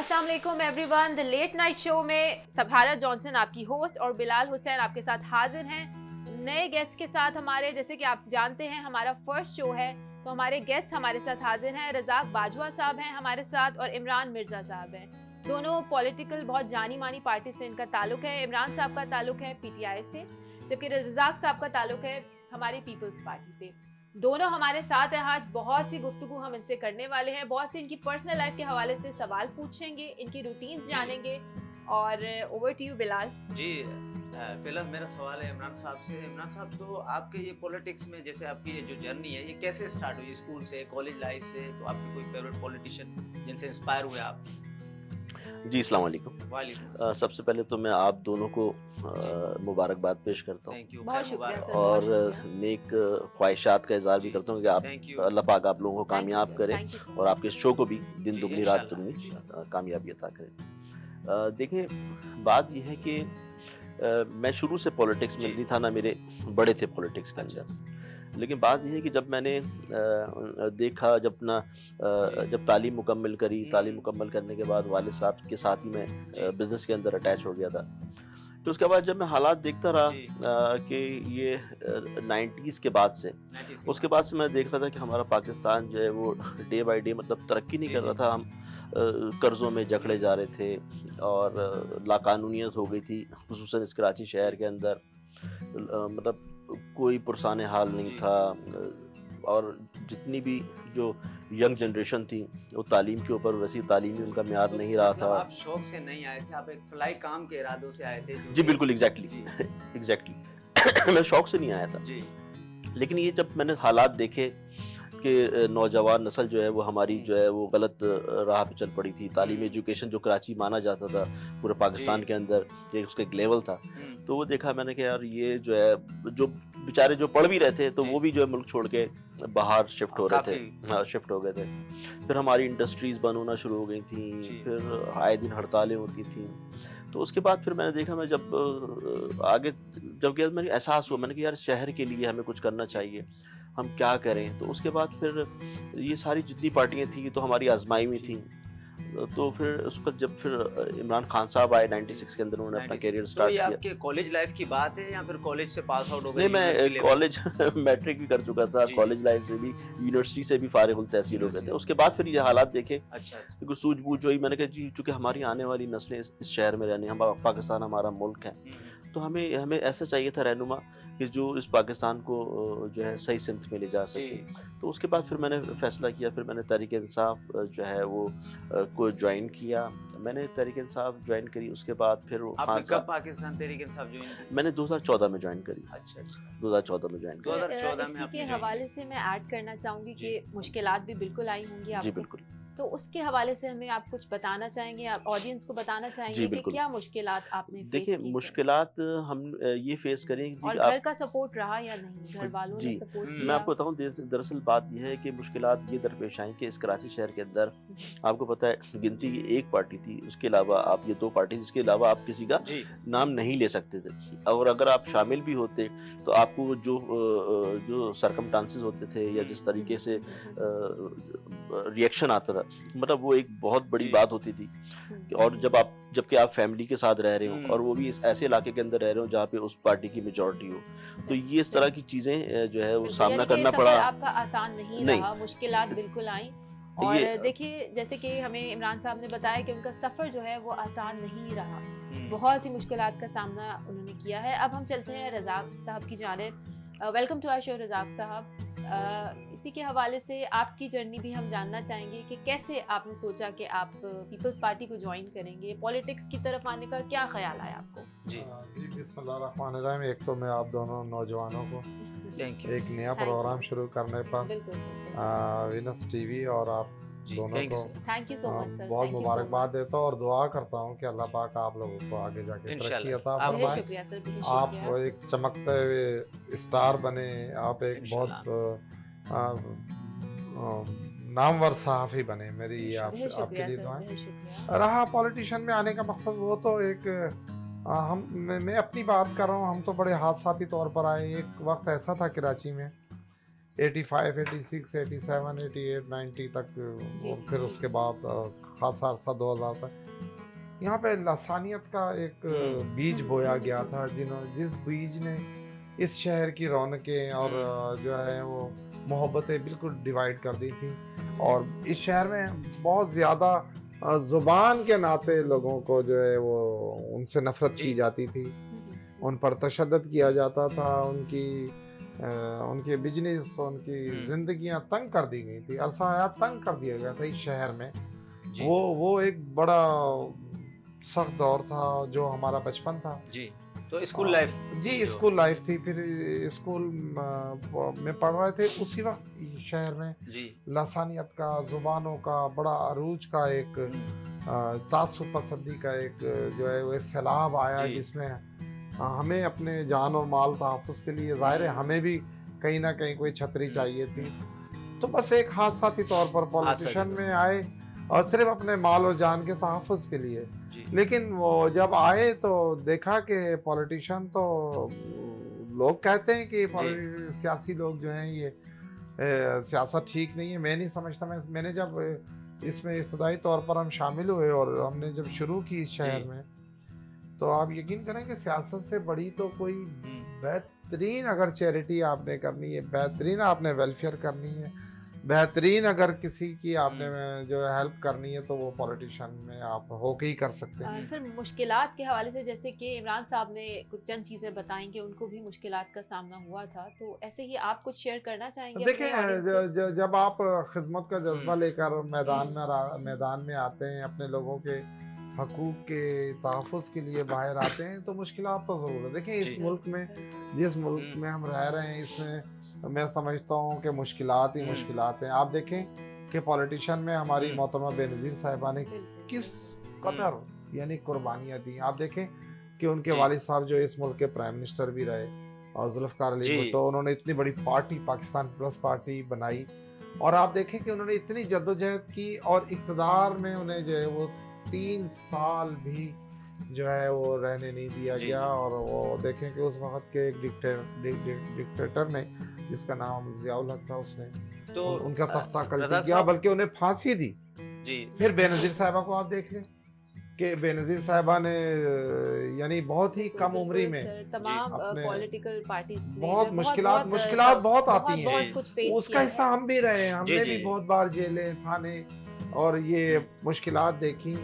अस्सलाम वालेकुम everyone. The late night show में सभारा जॉनसन आपकी होस्ट और बिलाल हुसैन आपके साथ हाजिर हैं नए गेस्ट के साथ। हमारे जैसे कि आप जानते हैं हमारा फर्स्ट शो है, तो हमारे गेस्ट हमारे साथ हाजिर हैं। रज़ाक बाजवा साहब हैं हमारे साथ और इमरान मिर्ज़ा साहब हैं। दोनों पॉलिटिकल बहुत जानी मानी पार्टी से इनका ताल्लुक है। इमरान साहब का ताल्लुक है पीटीआई से, जबकि रज़ाक साहब का ताल्लुक है हमारी पीपल्स पार्टी से। दोनों हमारे साथ हैं आज। बहुत सी गुफ्तगू हम इनसे करने वाले हैं, बहुत सी इनकी पर्सनल लाइफ के हवाले से सवाल पूछेंगे, इनकी रूटीन्स जानेंगे। और ओवर टू यू बिलाल जी। पहला मेरा सवाल है इमरान साहब से। इमरान साहब, तो आपके ये पॉलिटिक्स में जैसे आपकी ये जो जर्नी है ये कैसे स्टार्ट हुई? स्कूल से, कॉलेज लाइफ से? तो आपके कोई फेवरेट पॉलिटिशियन जिनसे इंस्पायर हुए आप? जी, अस्सलाम वालेकुम। वालेकुम सबसे पहले तो मैं आप दोनों को मुबारकबाद पेश करता हूँ थैंक यू। बहुत शुक्रिया सर, और बहुत शुक्रिया। नेक ख्वाहिशात का इजहार भी जी, करता हूँ कि आप थैंक यू। अल्लाह पाक आप लोगों को Thank you, कामयाब sir. करे Thank you so और much. आपके शो को भी दिन जी, दुगनी रात इंशाल्लाह, दुगनी इंशाल्लाह। कामयाबी अता करे। देखें, बात यह है कि मैं शुरू से पॉलिटिक्स में जी। नहीं था, ना मेरे बड़े थे पॉलिटिक्स के अच्छा। अंदर। लेकिन बात यह है कि जब मैंने देखा, जब तालीम मुकम्मल करी, तालीम मुकम्मल करने के बाद वालिद साहब के साथ ही मैं जी। बिज़नेस के अंदर अटैच हो गया था। तो उसके बाद जब मैं हालात देखता रहा जी। कि ये 90s के बाद से, 90s उसके बाद से मैं देख रहा था कि हमारा पाकिस्तान जो है वो डे बाय डे मतलब तरक्की नहीं जी, कर रहा जी। था। हम कर्ज़ों में जकड़े जा रहे थे और लाकानूनियत हो गई थी, खुसूसन इस कराची शहर के अंदर। मतलब कोई पुरसाने हाल नहीं जी। था। और जितनी भी जो यंग जनरेशन थी वो तालीम के ऊपर वैसी तालीमी उनका म्यार तो नहीं रहा मतलब था। आप शौक से नहीं आए थे, आप एक फलाई काम के इरादों से आए थे जो जी कि- बिल्कुल, एग्जैक्टली जी। एग्जैक्टली मैं शौक से नहीं आया था, जी। लेकिन ये जब मैंने हालात देखे कि नौजवान नस्ल जो है वो हमारी जो है वो गलत राह पे चल पड़ी थी। तालीम एजुकेशन जो कराची माना जाता था पूरे पाकिस्तान जी। के अंदर, ये उसका एक लेवल था। हम्म, तो वो देखा मैंने कि यार ये जो है जो बेचारे जो पढ़ भी रहे थे तो जी। वो भी जो है मुल्क छोड़ के बाहर शिफ्ट हो रहे थे। काफी। हाँ, शिफ्ट हो गए थे। फिर हमारी इंडस्ट्रीज बंद होना शुरू हो गई थी, जी। फिर आए दिन हड़तालें होती थी। तो उसके बाद फिर मैंने देखा, मैं जब आगे जब गया मैंने एहसास हुआ, मैंने कहा यार शहर के लिए हमें कुछ करना चाहिए, हम क्या करें। तो उसके बाद फिर ये सारी जितनी पार्टियां थी तो हमारी आजमाई में थी। तो फिर उसका जब फिर इमरान खान साहब आए 96 के अंदर, उन्होंने अपना 96 करियर तो स्टार्ट ये किया। आपके कॉलेज लाइफ की बात है या फिर कॉलेज से पास आउट हो गए? नहीं, मैं यूनिवर्सिटी लेवल? कॉलेज मैट्रिक भी कर चुका था, जी, कॉलेज लाइफ से भी, यूनिवर्सिटी से भी फारिग तहसील हो गए थे। यूनिवर्सिटी। उसके बाद फिर ये हालात देखे, अच्छा अच्छा। कुछ सूझबूझ हुई। मैंने कहा जी, चूंकि हमारी आने वाली नस्लें इस शहर में रहने, हम पाकिस्तान हमारा मुल्क है, तो हमें हमें ऐसा चाहिए था रहनुमा कि जो इस पाकिस्तान को जो है सही सिमत में ले जा जी। सके। तो उसके बाद फिर मैंने फैसला किया, फिर मैंने तहरीक इंसाफ जो है वो को ज्वाइन किया। मैंने तहरीक इंसाफ ज्वाइन करी, उसके बाद फिर वो आपने खान कब साहब, पाकिस्तान तहरीक इंसाफ ज्वाइन की? मैंने 2014 में ज्वाइन करी। अच्छा अच्छा। 2014 में ज्वाइन करी। 2014 में इसी आपने के join हवाले से मैं ऐड करना चाहूंगी कि मुश्किलात भी बिल्कुल आई होंगी जी आपको, बिल्कुल। तो उसके हवाले से हमें आप कुछ बताना चाहेंगे, आप ऑडियंस को बताना जी चाहेंगे कि बिल्कुल। क्या मुश्किलात आपने फेस देखिए, की सर? मुश्किलात हम ये फेस करें जी और कि घर आप का सपोर्ट रहा या नहीं, घर वालों ने जी, सपोर्ट मैं मैं किया? आपको बताऊँ, दरअसल बात यह है कि मुश्किलात ये दरपेश आई कि इस कराची शहर के अंदर आपको पता है गिनती एक पार्टी थी, उसके अलावा आप ये 2 पार्टी, जिसके अलावा आप किसी का जी। नाम नहीं ले सकते थे। और अगर आप शामिल भी होते तो आपको जो सर्कमस्टांसेस होते थे या जिस तरीके से रिएक्शन आता था, मतलब वो एक बहुत बड़ी जी। बात होती थी। और जबकि आप फैमिली के साथ रह रहे हो और वो भी इस ऐसे इलाके के अंदर रह रहे हो जहाँ पे उस पार्टी की मेजॉरिटी हो, तो ये इस तरह की चीज़ें जो है वो बिल्कुल, सामना यानी कि करना सफर पड़ा। आपका आसान नहीं नहीं। रहा, मुश्किलात बिल्कुल आई। ये और देखिए, जैसे कि हमें इमरान साहब ने बताया कि उनका सफ़र जो है वो आसान नहीं रहा, बहुत सी मुश्किलात का सामना उन्होंने किया है। अब हम चलते हैं रज़ाक साहब की जानिब। Welcome to our show Razzaq sahab. इसी के हवाले से आपकी जर्नी भी हम जानना चाहेंगे कि कैसे आपने सोचा कि आप पीपल्स पार्टी को ज्वाइन करेंगे, पॉलिटिक्स की तरफ आने का क्या ख्याल आया आपको? जी। जी बिस्मिल्लाहिर्रहमानिर्रहीम। एक तो मैं आप दोनों नौजवानों को थैंक यू। एक नया Thank प्रोग्राम you. शुरू करने पर बिल्कुल सर, विनस टीवी और आप जी, दोनों थैंक यू को sir. Thank you so much sir, बहुत थैंक यू सो मुबारकबाद मच। देता हूँ और दुआ करता हूँ कि अल्लाह पाक आप लोगों को आगे जाके तरक्की इंशाल्लाह। अता आप बेहद फरमाए। शुक्रिया सर, बेहद आप शुक्रिया। एक चमकते हुए स्टार बने, आप एक इंशाल्लाह। बहुत नामवर सहाफ़ी बने। मेरी ये इंशाल्लाह। बेहद आपसे आपके शुक्रिया लिए सर, दुआएं। बेहद शुक्रिया। रहा पॉलिटिशियन में आने का मकसद, वो तो एक मैं अपनी बात कर रहा हूँ। हम तो बड़े हादसाती तौर पर आए। एक वक्त ऐसा था कराची में 85, 86, 87, 88, 90 तक, जी, और फिर जी। उसके बाद खासा अरसा 2000 तक यहाँ पे लसानियत का एक बीज बोया गया था, जिस बीज ने इस शहर की रौनकें और जो है वो मोहब्बतें बिल्कुल डिवाइड कर दी थी। और इस शहर में बहुत ज़्यादा ज़ुबान के नाते लोगों को जो है वो उनसे नफ़रत जी। की जाती थी, हम्म, उन पर तशद्दुद किया जाता था, उनके बिजनेस, उनकी ज़िंदगियां तंग कर दी गई थी, अरसा हयात तंग कर दिया गया था इस शहर में। जी वो एक बड़ा सख्त दौर था जो हमारा बचपन था। जी। तो स्कूल लाइफ जी, जो- स्कूल लाइफ थी। फिर स्कूल में पढ़ रहे थे उसी वक्त शहर में जी लसानियत का, जुबानों का बड़ा अरूज का एक तासुब पसंदी का एक जो है वो एक सैलाब आया, जी। जिसमें हमें अपने जान और माल तहफ़्फ़ुज़ के लिए ज़ाहिर है हमें भी कहीं ना कहीं कोई छतरी चाहिए थी। तो बस एक हादसाती तौर पर पॉलिटिशियन तौर में आए और सिर्फ अपने माल और जान के तहफ़्फ़ुज़ के लिए। जी लेकिन वो जब आए तो देखा कि पॉलिटिशियन तो लोग कहते हैं कि सियासी लोग जो हैं ये सियासत ठीक नहीं है। मैं नहीं समझता। मैंने जब इसमें इब्तदाई तौर पर हम शामिल हुए और हमने जब शुरू की इस शहर में, तो आप यकीन करें कि सियासत से बड़ी तो कोई बेहतरीन अगर चैरिटी आपने करनी है, बेहतरीन आपने वेलफेयर करनी है, बेहतरीन अगर किसी की आपने जो हेल्प करनी है, तो वो पॉलिटिशियन में आप होके ही कर सकते हैं। सर मुश्किलात के हवाले से जैसे कि इमरान साहब ने कुछ चंद चीज़ें बताई कि उनको भी मुश्किलात का सामना हुआ था, तो ऐसे ही आप कुछ शेयर करना चाहेंगे अपने देखिए, ऑडियंस से? जब आप खिदमत का जज्बा लेकर मैदान में आते हैं, अपने लोगों के हकूक़ के तहफ़्फ़ुज़ के लिए बाहर आते हैं, तो मुश्किलात तो ज़रूर है। देखिए, इस मुल्क में, जिस मुल्क में हम रह रहे हैं, इसमें मैं समझता हूँ कि मुश्किलात ही मुश्किलात हैं। आप देखें कि पॉलिटिशियन में हमारी मोहतरमा बेनज़ीर साहिबा ने किस कदर यानी कुर्बानियाँ दी। आप देखें कि उनके वालिद साहब जो इस मुल्क के प्राइम मिनिस्टर भी रहे, और ज़ुल्फ़िकार अली भुट्टो, उन्होंने इतनी बड़ी पार्टी पाकिस्तान प्लस पार्टी बनाई, और आप देखें कि उन्होंने इतनी जद्दोजहद की और इक़्तिदार में उन्हें जो है वो 3 साल भी जो है वो रहने नहीं दिया गया। और वो देखें कि उस वक़्त के एक डिक्टेटर ने, जिसका नाम ज़ियाउल हक था, उसने तो उनका तख्ता कल्टी रज़ाक किया, साहब- बल्कि उन्हें फांसी दी। जी फिर बेनज़ीर साहिबा को आप देख लें कि बेनज़ीर साहिबा ने यानी बहुत ही कम उम्री में तमाम अपने पॉलिटिकल पार्टीज बहुत मुश्किलात बहुत आती हैं। बहुत कुछ फेस उसका किया हिस्सा है। हम भी रहे हैं। हमने जी। भी बहुत बार जेलें, थाने और ये मुश्किलात देखी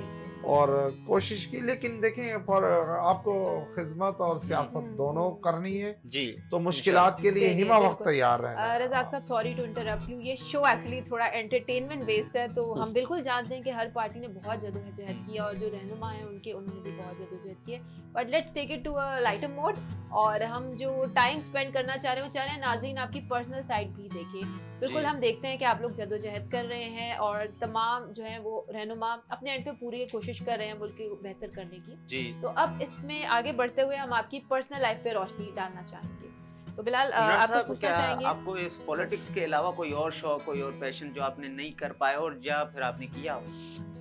और कोशिश की। लेकिन देखें, पर आपको खिदमत और सियासत दोनों करनी है, जी तो मुश्किलात के लिए हिमा वक्त तैयार रहना है। रज़ाक साहब, सॉरी टू इंटरप्ट यू, ये शो एक्चुअली थोड़ा एंटरटेनमेंट बेस्ड है, तो हम बिल्कुल जानते हैं कि हर पार्टी ने बहुत जद्दोजहद की है और जो रहनुमा हैं उन्होंने भी बहुत जद्दोजहद की है, but let's take it to a lighter mood. और हम जो टाइम स्पेंड करना चाह रहे हैं, वो चाह रहे हैं नाज़रीन आपकी पर्सनल साइड भी देखें। बिल्कुल हम देखते हैं कि आप लोग जद्दोजहद कर रहे हैं और तमाम जो है वो रहनुमा अपने एंड पे पूरी कोशिश कर रहे हैं मुल्क को बेहतर करने की। जी। तो अब इसमें आगे बढ़ते हुए हम आपकी पर्सनल लाइफ पे रोशनी डालना चाहेंगे। तो बिलाल, इमरान आप साहब, पूछना क्या चाहेंगे? आपको इस पॉलिटिक्स के अलावा कोई और शौक, कोई और पैशन जो आपने नहीं कर पाए और या फिर आपने किया हो?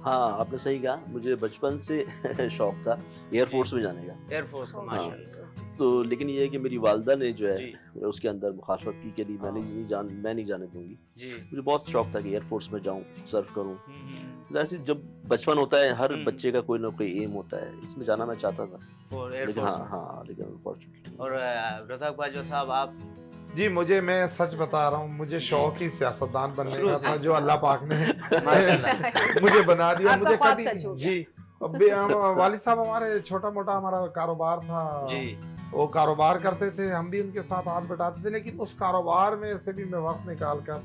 हाँ, आपने सही कहा। मुझे बचपन से शौक था एयरफोर्स में जाने का। एयरफोर्स का, माशाल्लाह। तो लेकिन ये है कि मेरी वालदा ने जो है जी। उसके अंदर मुखालफत की कि नहीं, मैं नहीं जाने दूंगी। जी। मुझे बहुत शौक था कि एयरफोर्स में जाऊँ, सर्व करूँ। जैसे जब बचपन होता है, हर बच्चे का कोई ना कोई एम होता है, इसमें जाना मैं चाहता था। लेकिन अनफॉर्चुनेटली। और रज़ाक बाजवा साहब, आप? जी, मैं सच बता रहा हूँ, मुझे शौक ही सियासतदान बनने शुरू का से। था, जो अल्लाह पाक ने माशाल्लाह। मुझे बना दिया। आपका मुझे ख्वाब कभी सच हो गया। जी, वालिद साहब हमारे छोटा मोटा हमारा कारोबार था। जी। वो कारोबार करते थे, हम भी उनके साथ हाथ बटाते थे, लेकिन उस कारोबार में से भी मैं वक्त निकाल कर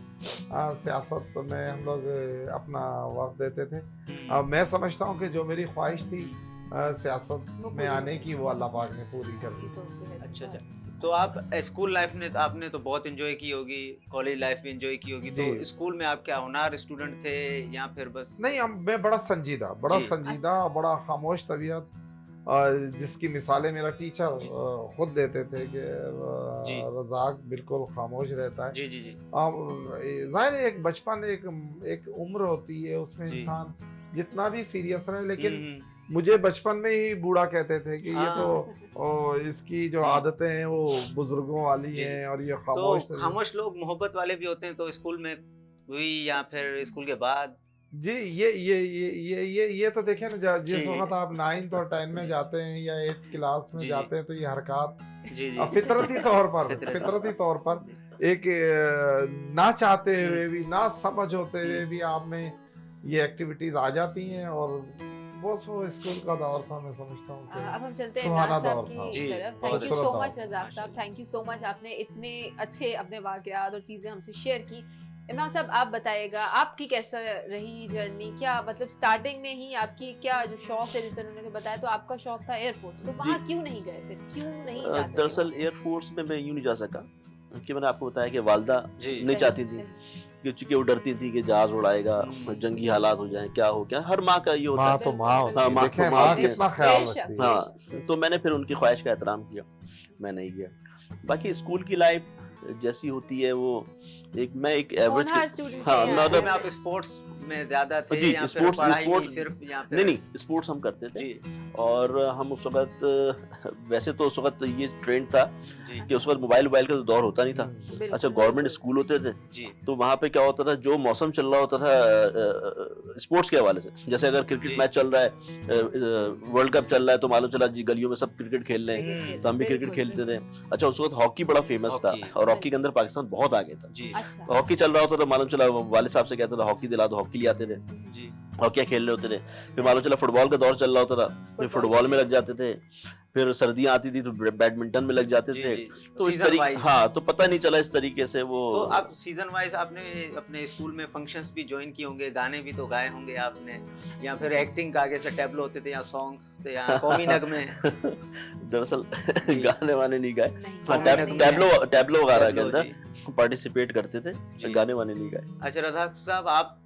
सियासत में हम लोग अपना वक्त देते थे। मैं समझता हूँ कि जो मेरी ख्वाहिश थी सियासत में आने की, वो अल्लाह पाक ने पूरी कर दी। अच्छा। तो आप स्कूल लाइफ में आपने तो बहुत एंजॉय की होगी, कॉलेज लाइफ भी एंजॉय की होगी, तो स्कूल में आप क्या होनहार स्टूडेंट थे या फिर बस? नहीं, मैं बड़ा संजीदा, बड़ा खामोश तबीयत, जिसकी मिसालें मेरा टीचर खुद देते थे कि रज़ाक बिल्कुल खामोश रहता है। जी जी जी। जाहिर है, एक बचपन एक उम्र होती है, उसमें इंसान जितना भी सीरियस रहे, लेकिन मुझे बचपन में ही बूढ़ा कहते थे कि ये तो इसकी जो आदतें हैं वो बुजुर्गों वाली हैं और ये खामोश तो खामोश लोग मोहब्बत वाले भी होते हैं, तो स्कूल में हुई या फिर स्कूल के बाद? जी ये तो देखें ना, जिस वक्त आप 9th और 10 में जाते हैं या 8th क्लास में जाते हैं तो ये हरकत फितरती तौर पर एक ना चाहते हुए भी, ना समझ होते हुए भी आप में ये एक्टिविटीज आ जाती हैं। और वो स्कूल का दौर था, मैं समझता हूँ। अब हम चलते हैं सुहाना इमरान साहब दौर था। की तरफ। Thank you so much Razzaq sahab, thank you so much, आपने इतने अच्छे अपने वाक़यात और चीज़ें हमसे शेयर की। इमरान साहब आप बताइएगा, आपकी कैसा रही जर्नी? क्या मतलब स्टार्टिंग में ही आपकी क्या जो शौक थे, जैसे उन्होंने बताया, तो आपका शौक था एयरफोर्स, तो वहाँ क्यों नहीं गए फिर, क्यों नहीं जा सके? दरअसल एयरफोर्स में मैं यूँ नहीं जा सका कि मैंने आपको बताया कि वालदा नहीं चाहती थी, क्योंकि वो डरती थी कि जहाज उड़ाएगा, जंगी हालात हो जाए, क्या हो क्या। हर माँ का ये होता है, माँ कितना ख्याल रखती है। हाँ, तो मैंने फिर उनकी ख्वाहिश का एहतराम किया, मैं नहीं गया। बाकी स्कूल की लाइफ जैसी होती है वो मैं एक एवरेज में आप स्पोर्ट्स में ज्यादा थे या फिर पढ़ाई में सिर्फ या फिर? नहीं, स्पोर्ट्स हम करते थे और हम उस वक्त वैसे तो उस वक्त ये ट्रेंड था कि उस वक्त मोबाइल का तो दौर होता नहीं था। अच्छा, गवर्नमेंट स्कूल होते थे तो वहाँ पे क्या होता था, जो मौसम चल रहा होता था स्पोर्ट्स के हवाले से, जैसे अगर क्रिकेट मैच चल रहा है, वर्ल्ड कप चल रहा है, तो मालूम चला जी गलियों में सब क्रिकेट खेल रहे हैं, तो हम भी क्रिकेट खेलते थे। अच्छा, उस वक्त हॉकी बड़ा फेमस था और हॉकी के अंदर पाकिस्तान बहुत आगे था। हॉकी चल रहा होता था, मालूम चला वालिद साहब से कहता था हॉकी दिला दो, हॉकी ले आते थे, हॉकी खेल रहे होते थे। फिर मालूम चला फुटबॉल का दौर चल रहा होता था, फिर फुटबॉल में लग जाते थे। फिर सर्दियां आती थी तो बैडमिंटन में लग जाते थे। तो इस तरीके, हाँ, तो पता नहीं चला इस तरीके से वो। तो आप सीजन वाइज आपने अपने स्कूल में फंक्शंस भी ज्वाइन किए होंगे, गाने भी तो गाए होंगे आपने, या फिर एक्टिंग का आगे से टैबलो होते थे या सॉन्ग्स थे या कौमी नगमे? दरअसल गाने वाने नहीं गाए, टैबलो वगैरह के अंदर पार्टिसिपेट करते थे, गाने वाने नहीं गाए। अच्छा रज़ाक साहब, आप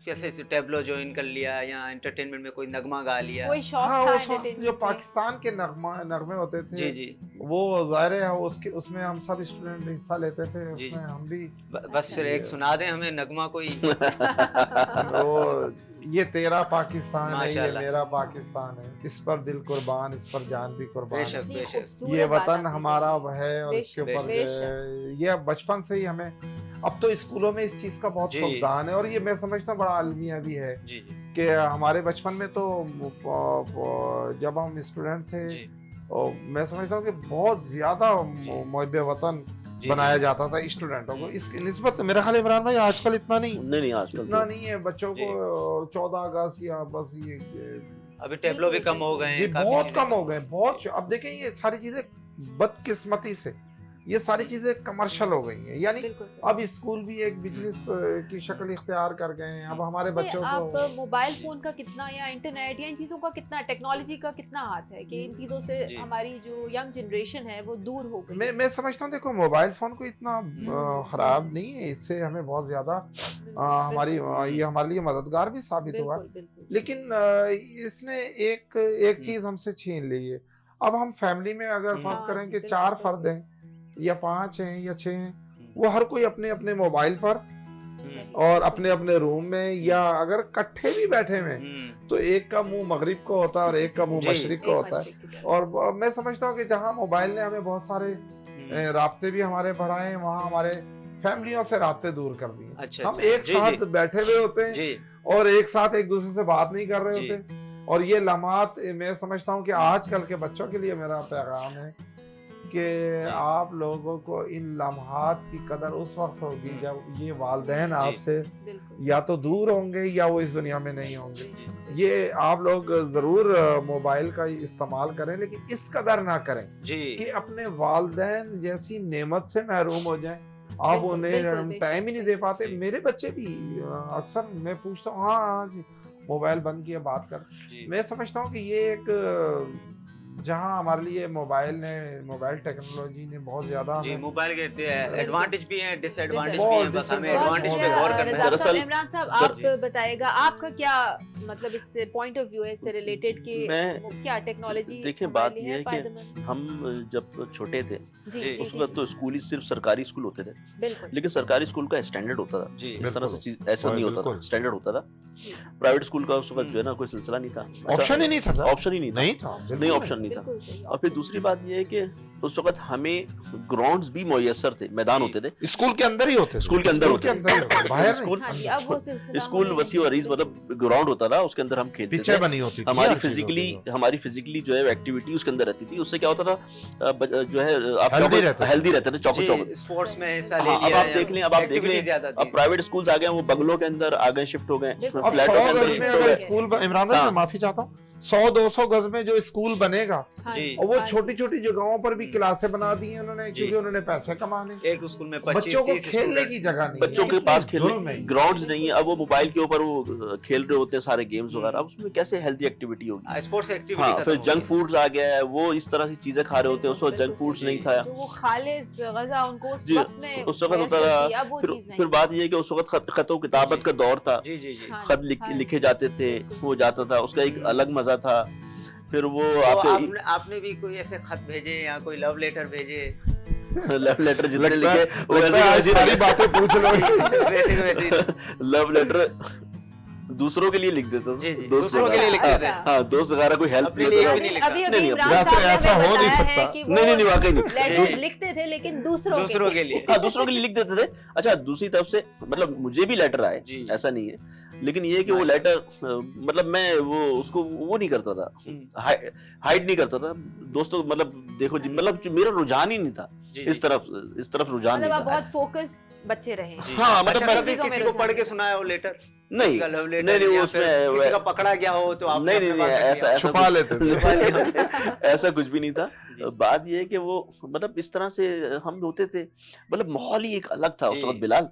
कैसे टैबलो ज्वाइन कर लिया या एंटरटेनमेंट में कोई नगमा गा लिया? कोई शौक हाँ, था जो पाकिस्तान के नगमे होते थे जी वो ज़ाहिर है उसमें हम सब स्टूडेंट हिस्सा लेते थे, उसमें हम भी। बस फिर एक सुना दें हमें नगमा कोई। वो ये तेरा पाकिस्तान है, ये मेरा पाकिस्तान है, इस पर दिल कुर्बान, इस पर जान भी कुर्बान, बेशक बेशक, ये वतन हमारा है और इसके ऊपर ये बचपन से ही हमें, अब तो स्कूलों में इस चीज का बहुत फुकदान है और ये मैं समझता हूँ बड़ा अलमिया भी है कि हमारे बचपन में तो जब हम स्टूडेंट थे और मैं समझता हूँ कि बहुत ज्यादा मुहब्बे वतन बनाया जाता था स्टूडेंटों को। इसकी निस्बत मेरा ख्याल इमरान भाई आजकल इतना नहीं आजकल इतना नहीं है बच्चों को। 14 अगस्त या बस ये अभी टैबलो भी कम हो गए हैं, बहुत कम हो गए, बहुत। अब देखें ये सारी चीजें बदकिस्मती से ये सारी चीजें कमर्शियल हो गई हैं, यानी अब स्कूल भी एक बिजनेस की शक्ल इख्तियार कर गए हैं। अब हमारे बच्चों को आप मोबाइल फोन का कितना या इंटरनेट या इन चीजों का कितना, टेक्नोलॉजी का कितना हाथ है कि इन चीजों से हमारी जो यंग जनरेशन है वो दूर हो गई? मैं समझता हूँ, देखो मोबाइल फोन को इतना खराब नहीं है, इससे हमें बहुत ज्यादा ये हमारे लिए मददगार भी साबित हुआ, लेकिन इसने एक चीज हमसे छीन ली है। अब हम फैमिली में अगर फर्ज करें कि 4 फर्द हैं या 5 हैं या 6 हैं, वो हर कोई अपने अपने मोबाइल पर और अपने अपने रूम में, या अगर इकट्ठे भी बैठे हुए तो एक का मुंह मगरिब को होता है और एक का मुंह मशरिक को होता है। और मैं समझता हूँ कि जहाँ मोबाइल ने हमें बहुत सारे राब्ते भी हमारे बढ़ाए हैं, वहाँ हमारे फैमिलियों से राब्ते दूर कर दिए। हम एक साथ बैठे हुए होते हैं और एक साथ एक दूसरे से बात नहीं कर रहे होते। और ये लम्हात मैं समझता हूँ कि आजकल के बच्चों के लिए मेरा पैगाम है कि आप लोगों को इन लम्हात की कदर उस वक्त होगी जब ये वालिदैन आपसे या तो दूर होंगे या वो इस दुनिया में नहीं होंगे। ये आप लोग जरूर मोबाइल का इस्तेमाल करें, लेकिन इस कदर ना करें कि अपने वालिदैन जैसी नेमत से महरूम हो जाएं। आप उन्हें टाइम ही नहीं दे पाते। मेरे बच्चे भी अक्सर मैं पूछता हूँ, हाँ मोबाइल बंद किया, बात कर। मैं समझता हूँ कि ये एक जहाँ हमारे लिए मोबाइल टेक्नोलॉजी ने बहुत ज्यादा मोबाइल के एडवांटेज भी हैं, डिसएडवांटेज भी हैं, बस हमें एडवांटेज पे गौर करना है। दरअसल इमरान साहब आप बताइएगा, आपका क्या मतलब इससे पॉइंट ऑफ व्यू है, इससे रिलेटेड कि वो क्या टेक्नोलॉजी? देखिए बात ये है कि हम जब छोटे थे उस वक्त तो स्कूल ही सिर्फ सरकारी स्कूल होते थे, लेकिन सरकारी स्कूल का स्टैंडर्ड होता था, इस तरह से चीज ऐसा नहीं होता था, स्टैंडर्ड होता था। प्राइवेट स्कूल का उस वक्त जो है ना कोई सिलसिला नहीं था, ऑप्शन ही नहीं था, ऑप्शन ही नहीं था, नहीं ऑप्शन नहीं था। और फिर दूसरी बात ये है कि उस वक्त हमें ग्राउंड्स भी मुयस्सर थे, मैदान होते थे, स्कूल के अंदर ही होते, स्कूल के अंदर होते, बाहर स्कूल वसी और अरीज मतलब ग्राउंड होता था, उसके अंदर हम खेलते थे, बनी होती थी, हमारी फिजिकली जो है एक्टिविटी उसके अंदर रहती थी। उससे क्या होता था जो है आप हेल्दी रहते थे, चौक स्पोर्ट्स में हिस्सा ले लिया। अब आप देख लें अब प्राइवेट स्कूल आ गए, वो बंगलों के अंदर आ गए, शिफ्ट हो गए, फ्लैटों के अंदर शिफ्ट हो गए। स्कूल इमरान भाई मैं माफी चाहता हूँ, 100-200 गज में जो स्कूल बनेगा और वो छोटी छोटी जगहों पर भी क्लासें बना दी हैं उन्होंने, क्योंकि उन्होंने पैसे कमाने। एक स्कूल में बच्चों को खेलने की जगह नहीं, बच्चों के पास खेलने ग्राउंड्स नहीं है। अब वो मोबाइल के ऊपर वो खेल रहे होते हैं सारे गेम्स वगैरह, अब उसमें कैसे हेल्दी एक्टिविटी होगी, स्पोर्ट्स एक्टिविटी। फिर जंक फूड्स आ गया है, वो इस तरह की चीजें खा रहे होते हैं, उस वक्त जंक फूड्स नहीं खाया, वो खालिस गज़ा उनको उस वक्त होता था। फिर बात ये है कि उस वक्त खतों किताबत का दौर था, खत लिखे जाते थे, वो जाता था, उसका एक अलग मजा था। फिर वो तो आपने भी कोई ऐसे खत भेजे या कोई लव लेटर भेजे? लव लेटर जितने लिखे वैसे सारी बातें पूछ लो। वैसे लव लेटर दूसरों के लिए लिख देता था, दूसरों के लिए लिखते थे। हाँ, दोस्त वगैरह कोई हेल्प नहीं, ऐसा हो नहीं सकता। नहीं वाकई नहीं, लिखते थे लेकिन दूसरों के लिए। हाँ, दूसरों के लिए लिख देते थे। अच्छा, दूसरी तरफ से मतलब मुझे भी लेटर आए, ऐसा नहीं है, लेकिन ये कि वो लेटर मतलब मैं वो उसको वो नहीं करता था, हाइड नहीं करता था दोस्तों, मतलब देखो जी, मतलब मेरा रुझान ही नहीं था इस तरफ रुझान नहीं था। बहुत फोकस बच्चे रहे। हाँ, मतलब कभी किसी को पढ़ के सुनाया वो लेटर? नहीं, उसमें किसी का पकड़ा गया हो तो आप नहीं, ऐसा छुपा लेते थे। ऐसा कुछ भी नहीं था। बात ये है कि वो मतलब इस तरह से हम होते थे, मतलब माहौल ही एक अलग था उस वक्त बिलाल।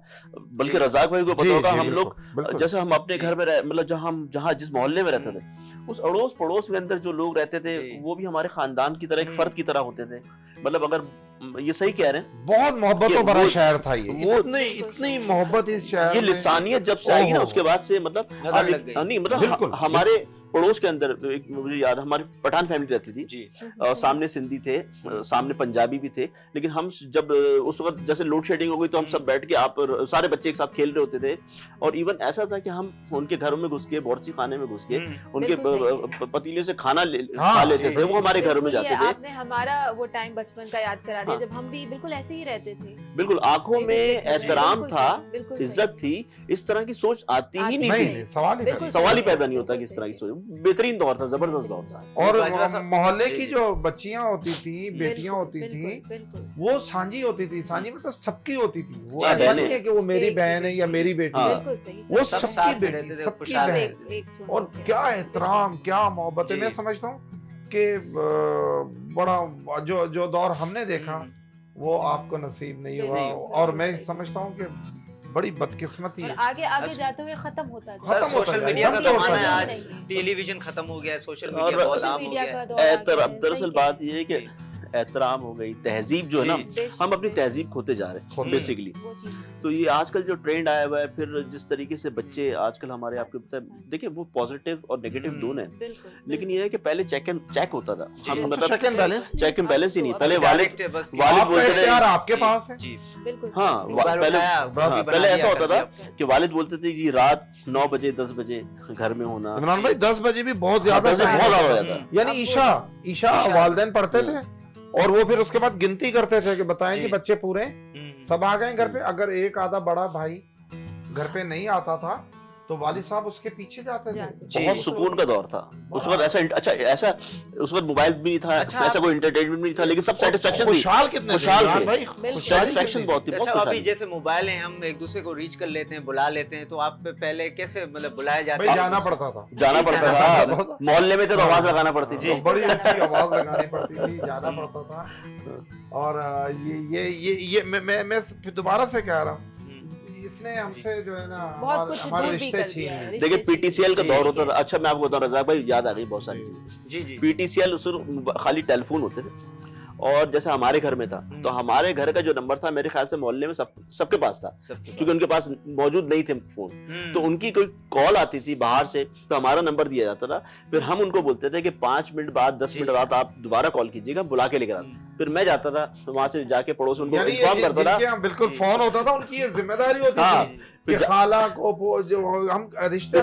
बल्कि रज़ाक भाई को पता होगा, हम लोग जैसे हम अपने घर में मतलब जहाँ जिस मोहल्ले में रहते थे, उस अड़ोस पड़ोस में अंदर जो लोग रहते थे वो भी हमारे खानदान की तरह एक फर्द की तरह होते थे। मतलब अगर ये सही कह रहे हैं, बहुत मोहब्बतों भरा शहर था ये, वो इतनी मोहब्बत इस शहर, ये लिसानियत जब से आई ना उसके बाद से मतलब नहीं, मतलब हमारे पड़ोस के अंदर मुझे याद, हमारी पठान फैमिली रहती थी और सामने सिंधी थे, सामने पंजाबी भी थे, लेकिन हम जब उस वक्त जैसे लोड शेडिंग हो गई तो हम सब बैठ के आप सारे बच्चे एक साथ खेल रहे होते थे। और इवन ऐसा था कि हम उनके घरों में घुस के, बावर्ची खाने में घुस के उनके पतीले से खाना खा लेते थे, वो हमारे घरों में जाते थे। आपने हमारा वो टाइम बचपन का याद करा दिया जब हम भी बिल्कुल ऐसे ही रहते थे। बिल्कुल, आंखों में एहतराम था, इज्जत थी, इस तरह की सोच आती ही नहीं थी, सवाल ही पैदा नहीं होता कि इस तरह की सोच। बेहतरीन दौर था, जबरदस्त दौर था। और मोहल्ले की जो बच्चियां होती थी, बेटियां होती थी, वो सांझी होती थी। सांझी मतलब सबकी होती थी, वो ऐसा नहीं है कि वो मेरी बहन है या मेरी बेटी है, वो सबकी बेटी, सबकी बहन। और क्या एहतराम, क्या मोहब्बत है। मैं समझता हूँ कि बड़ा जो दौर हमने देखा वो आपको नसीब नहीं हुआ, और मैं समझता हूँ कि बड़ी बदकिस्मती है। आगे जाते हुए खत्म होता है। सोशल मीडिया का जमाना है आज, टेलीविजन खत्म हो गया, सोशल मीडिया बहुत आम हो गया। दरअसल बात ये है कि एहतराम हो गई, तहजीब जो है ना, हम अपनी तहजीब खोते जा रहे हैं बेसिकली। तो ये आजकल जो ट्रेंड आया हुआ है, फिर जिस तरीके से बच्चे आजकल हमारे, आपको पता है, देखिए वो पॉजिटिव और नेगेटिव दोनों है, लेकिन ये है कि पहले चेक होता था, हम मतलब चेक एंड बैलेंस ही नहीं, पहले वालिद बोलते थे आपके पास है, हाँ, पहले ऐसा होता था कि वालिद बोलते थे जी रात 9 बजे 10 बजे घर में होना। इमरान भाई 10 बजे भी बहुत ज्यादा हो जाता, यानी ईशा वालिदैन पढ़ते थे और वो फिर उसके बाद गिनती करते थे कि बताएं कि बच्चे पूरे सब आ गए घर पे। अगर एक आधा बड़ा भाई घर पे नहीं आता था तो वालिद साहब उसके पीछे जाते थे। बहुत सुकून का दौर था उस वक्त। ऐसा उस वक्त मोबाइल भी नहीं था, ऐसा कोई एंटरटेनमेंट भी नहीं था, लेकिन सब सेटिस्फेक्शन थी, खुशहाल भाई, सेटिस्फेक्शन बहुत थी। अभी जैसे मोबाइल है, हम एक दूसरे को रीच कर लेते हैं, बुला लेते हैं, तो आप पहले कैसे मतलब बुलाया जाता था? जाना पड़ता था, मोहल्ले में तो आवाज लगाना पड़ती थी, बड़ी अच्छी आवाज लगानी पड़ती थी, जाना पड़ता था। और ये मैं दोबारा से कह रहा हूँ, इसने हमसे जो है ना हमारे रिश्ते छीन लिए। देखिए पीटीसीएल का दौर होता था। अच्छा मैं आपको बताऊं रज़ाक भाई, याद आ गई बहुत सारी चीजें। पीटीसीएल खाली टेलीफोन होते थे और जैसे हमारे घर में था तो हमारे घर का जो नंबर था मेरे ख्याल से मोहल्ले में सबके पास था, क्योंकि उनके पास मौजूद नहीं थे फोन। तो उनकी कोई कॉल आती थी बाहर से तो हमारा नंबर दिया जाता था, फिर हम उनको बोलते थे कि 5 मिनट बाद 10 मिनट बाद आप दोबारा कॉल कीजिएगा, बुला के लेकर आते। फिर मैं जाता था तो वहां से जाके पड़ोस में उनको इन्फॉर्म करता था। बिल्कुल फोन होता था, उनकी ये जिम्मेदारी होती थी कि खाला को जो हम रिश्ते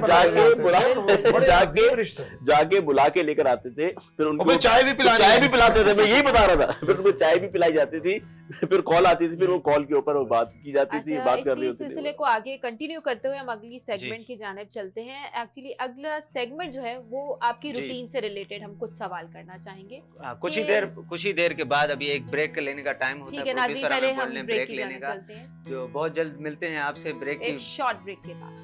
जाके बुला के लेकर आते थे, फिर उनको चाय भी पिलाते थे। मैं यही बता रहा था, फिर उनको चाय भी पिलाई जाती थी, फिर कॉल आती थी, फिर वो कॉल के ऊपर वो बात की जाती थी, बात कर रही होती थी। सिलसिले को आगे कंटिन्यू करते हुए हम अगली सेगमेंट की जानिब चलते हैं। एक्चुअली अगला सेगमेंट जो है वो आपकी रूटीन से रिलेटेड हम कुछ सवाल करना चाहेंगे। कुछ ही देर के बाद अभी एक ब्रेक लेने का टाइम होता है, नाज़रीन, पहले हम ब्रेक लेने का, जो बहुत जल्द मिलते हैं आपसे ब्रेक एक शॉर्ट ब्रेक के बाद।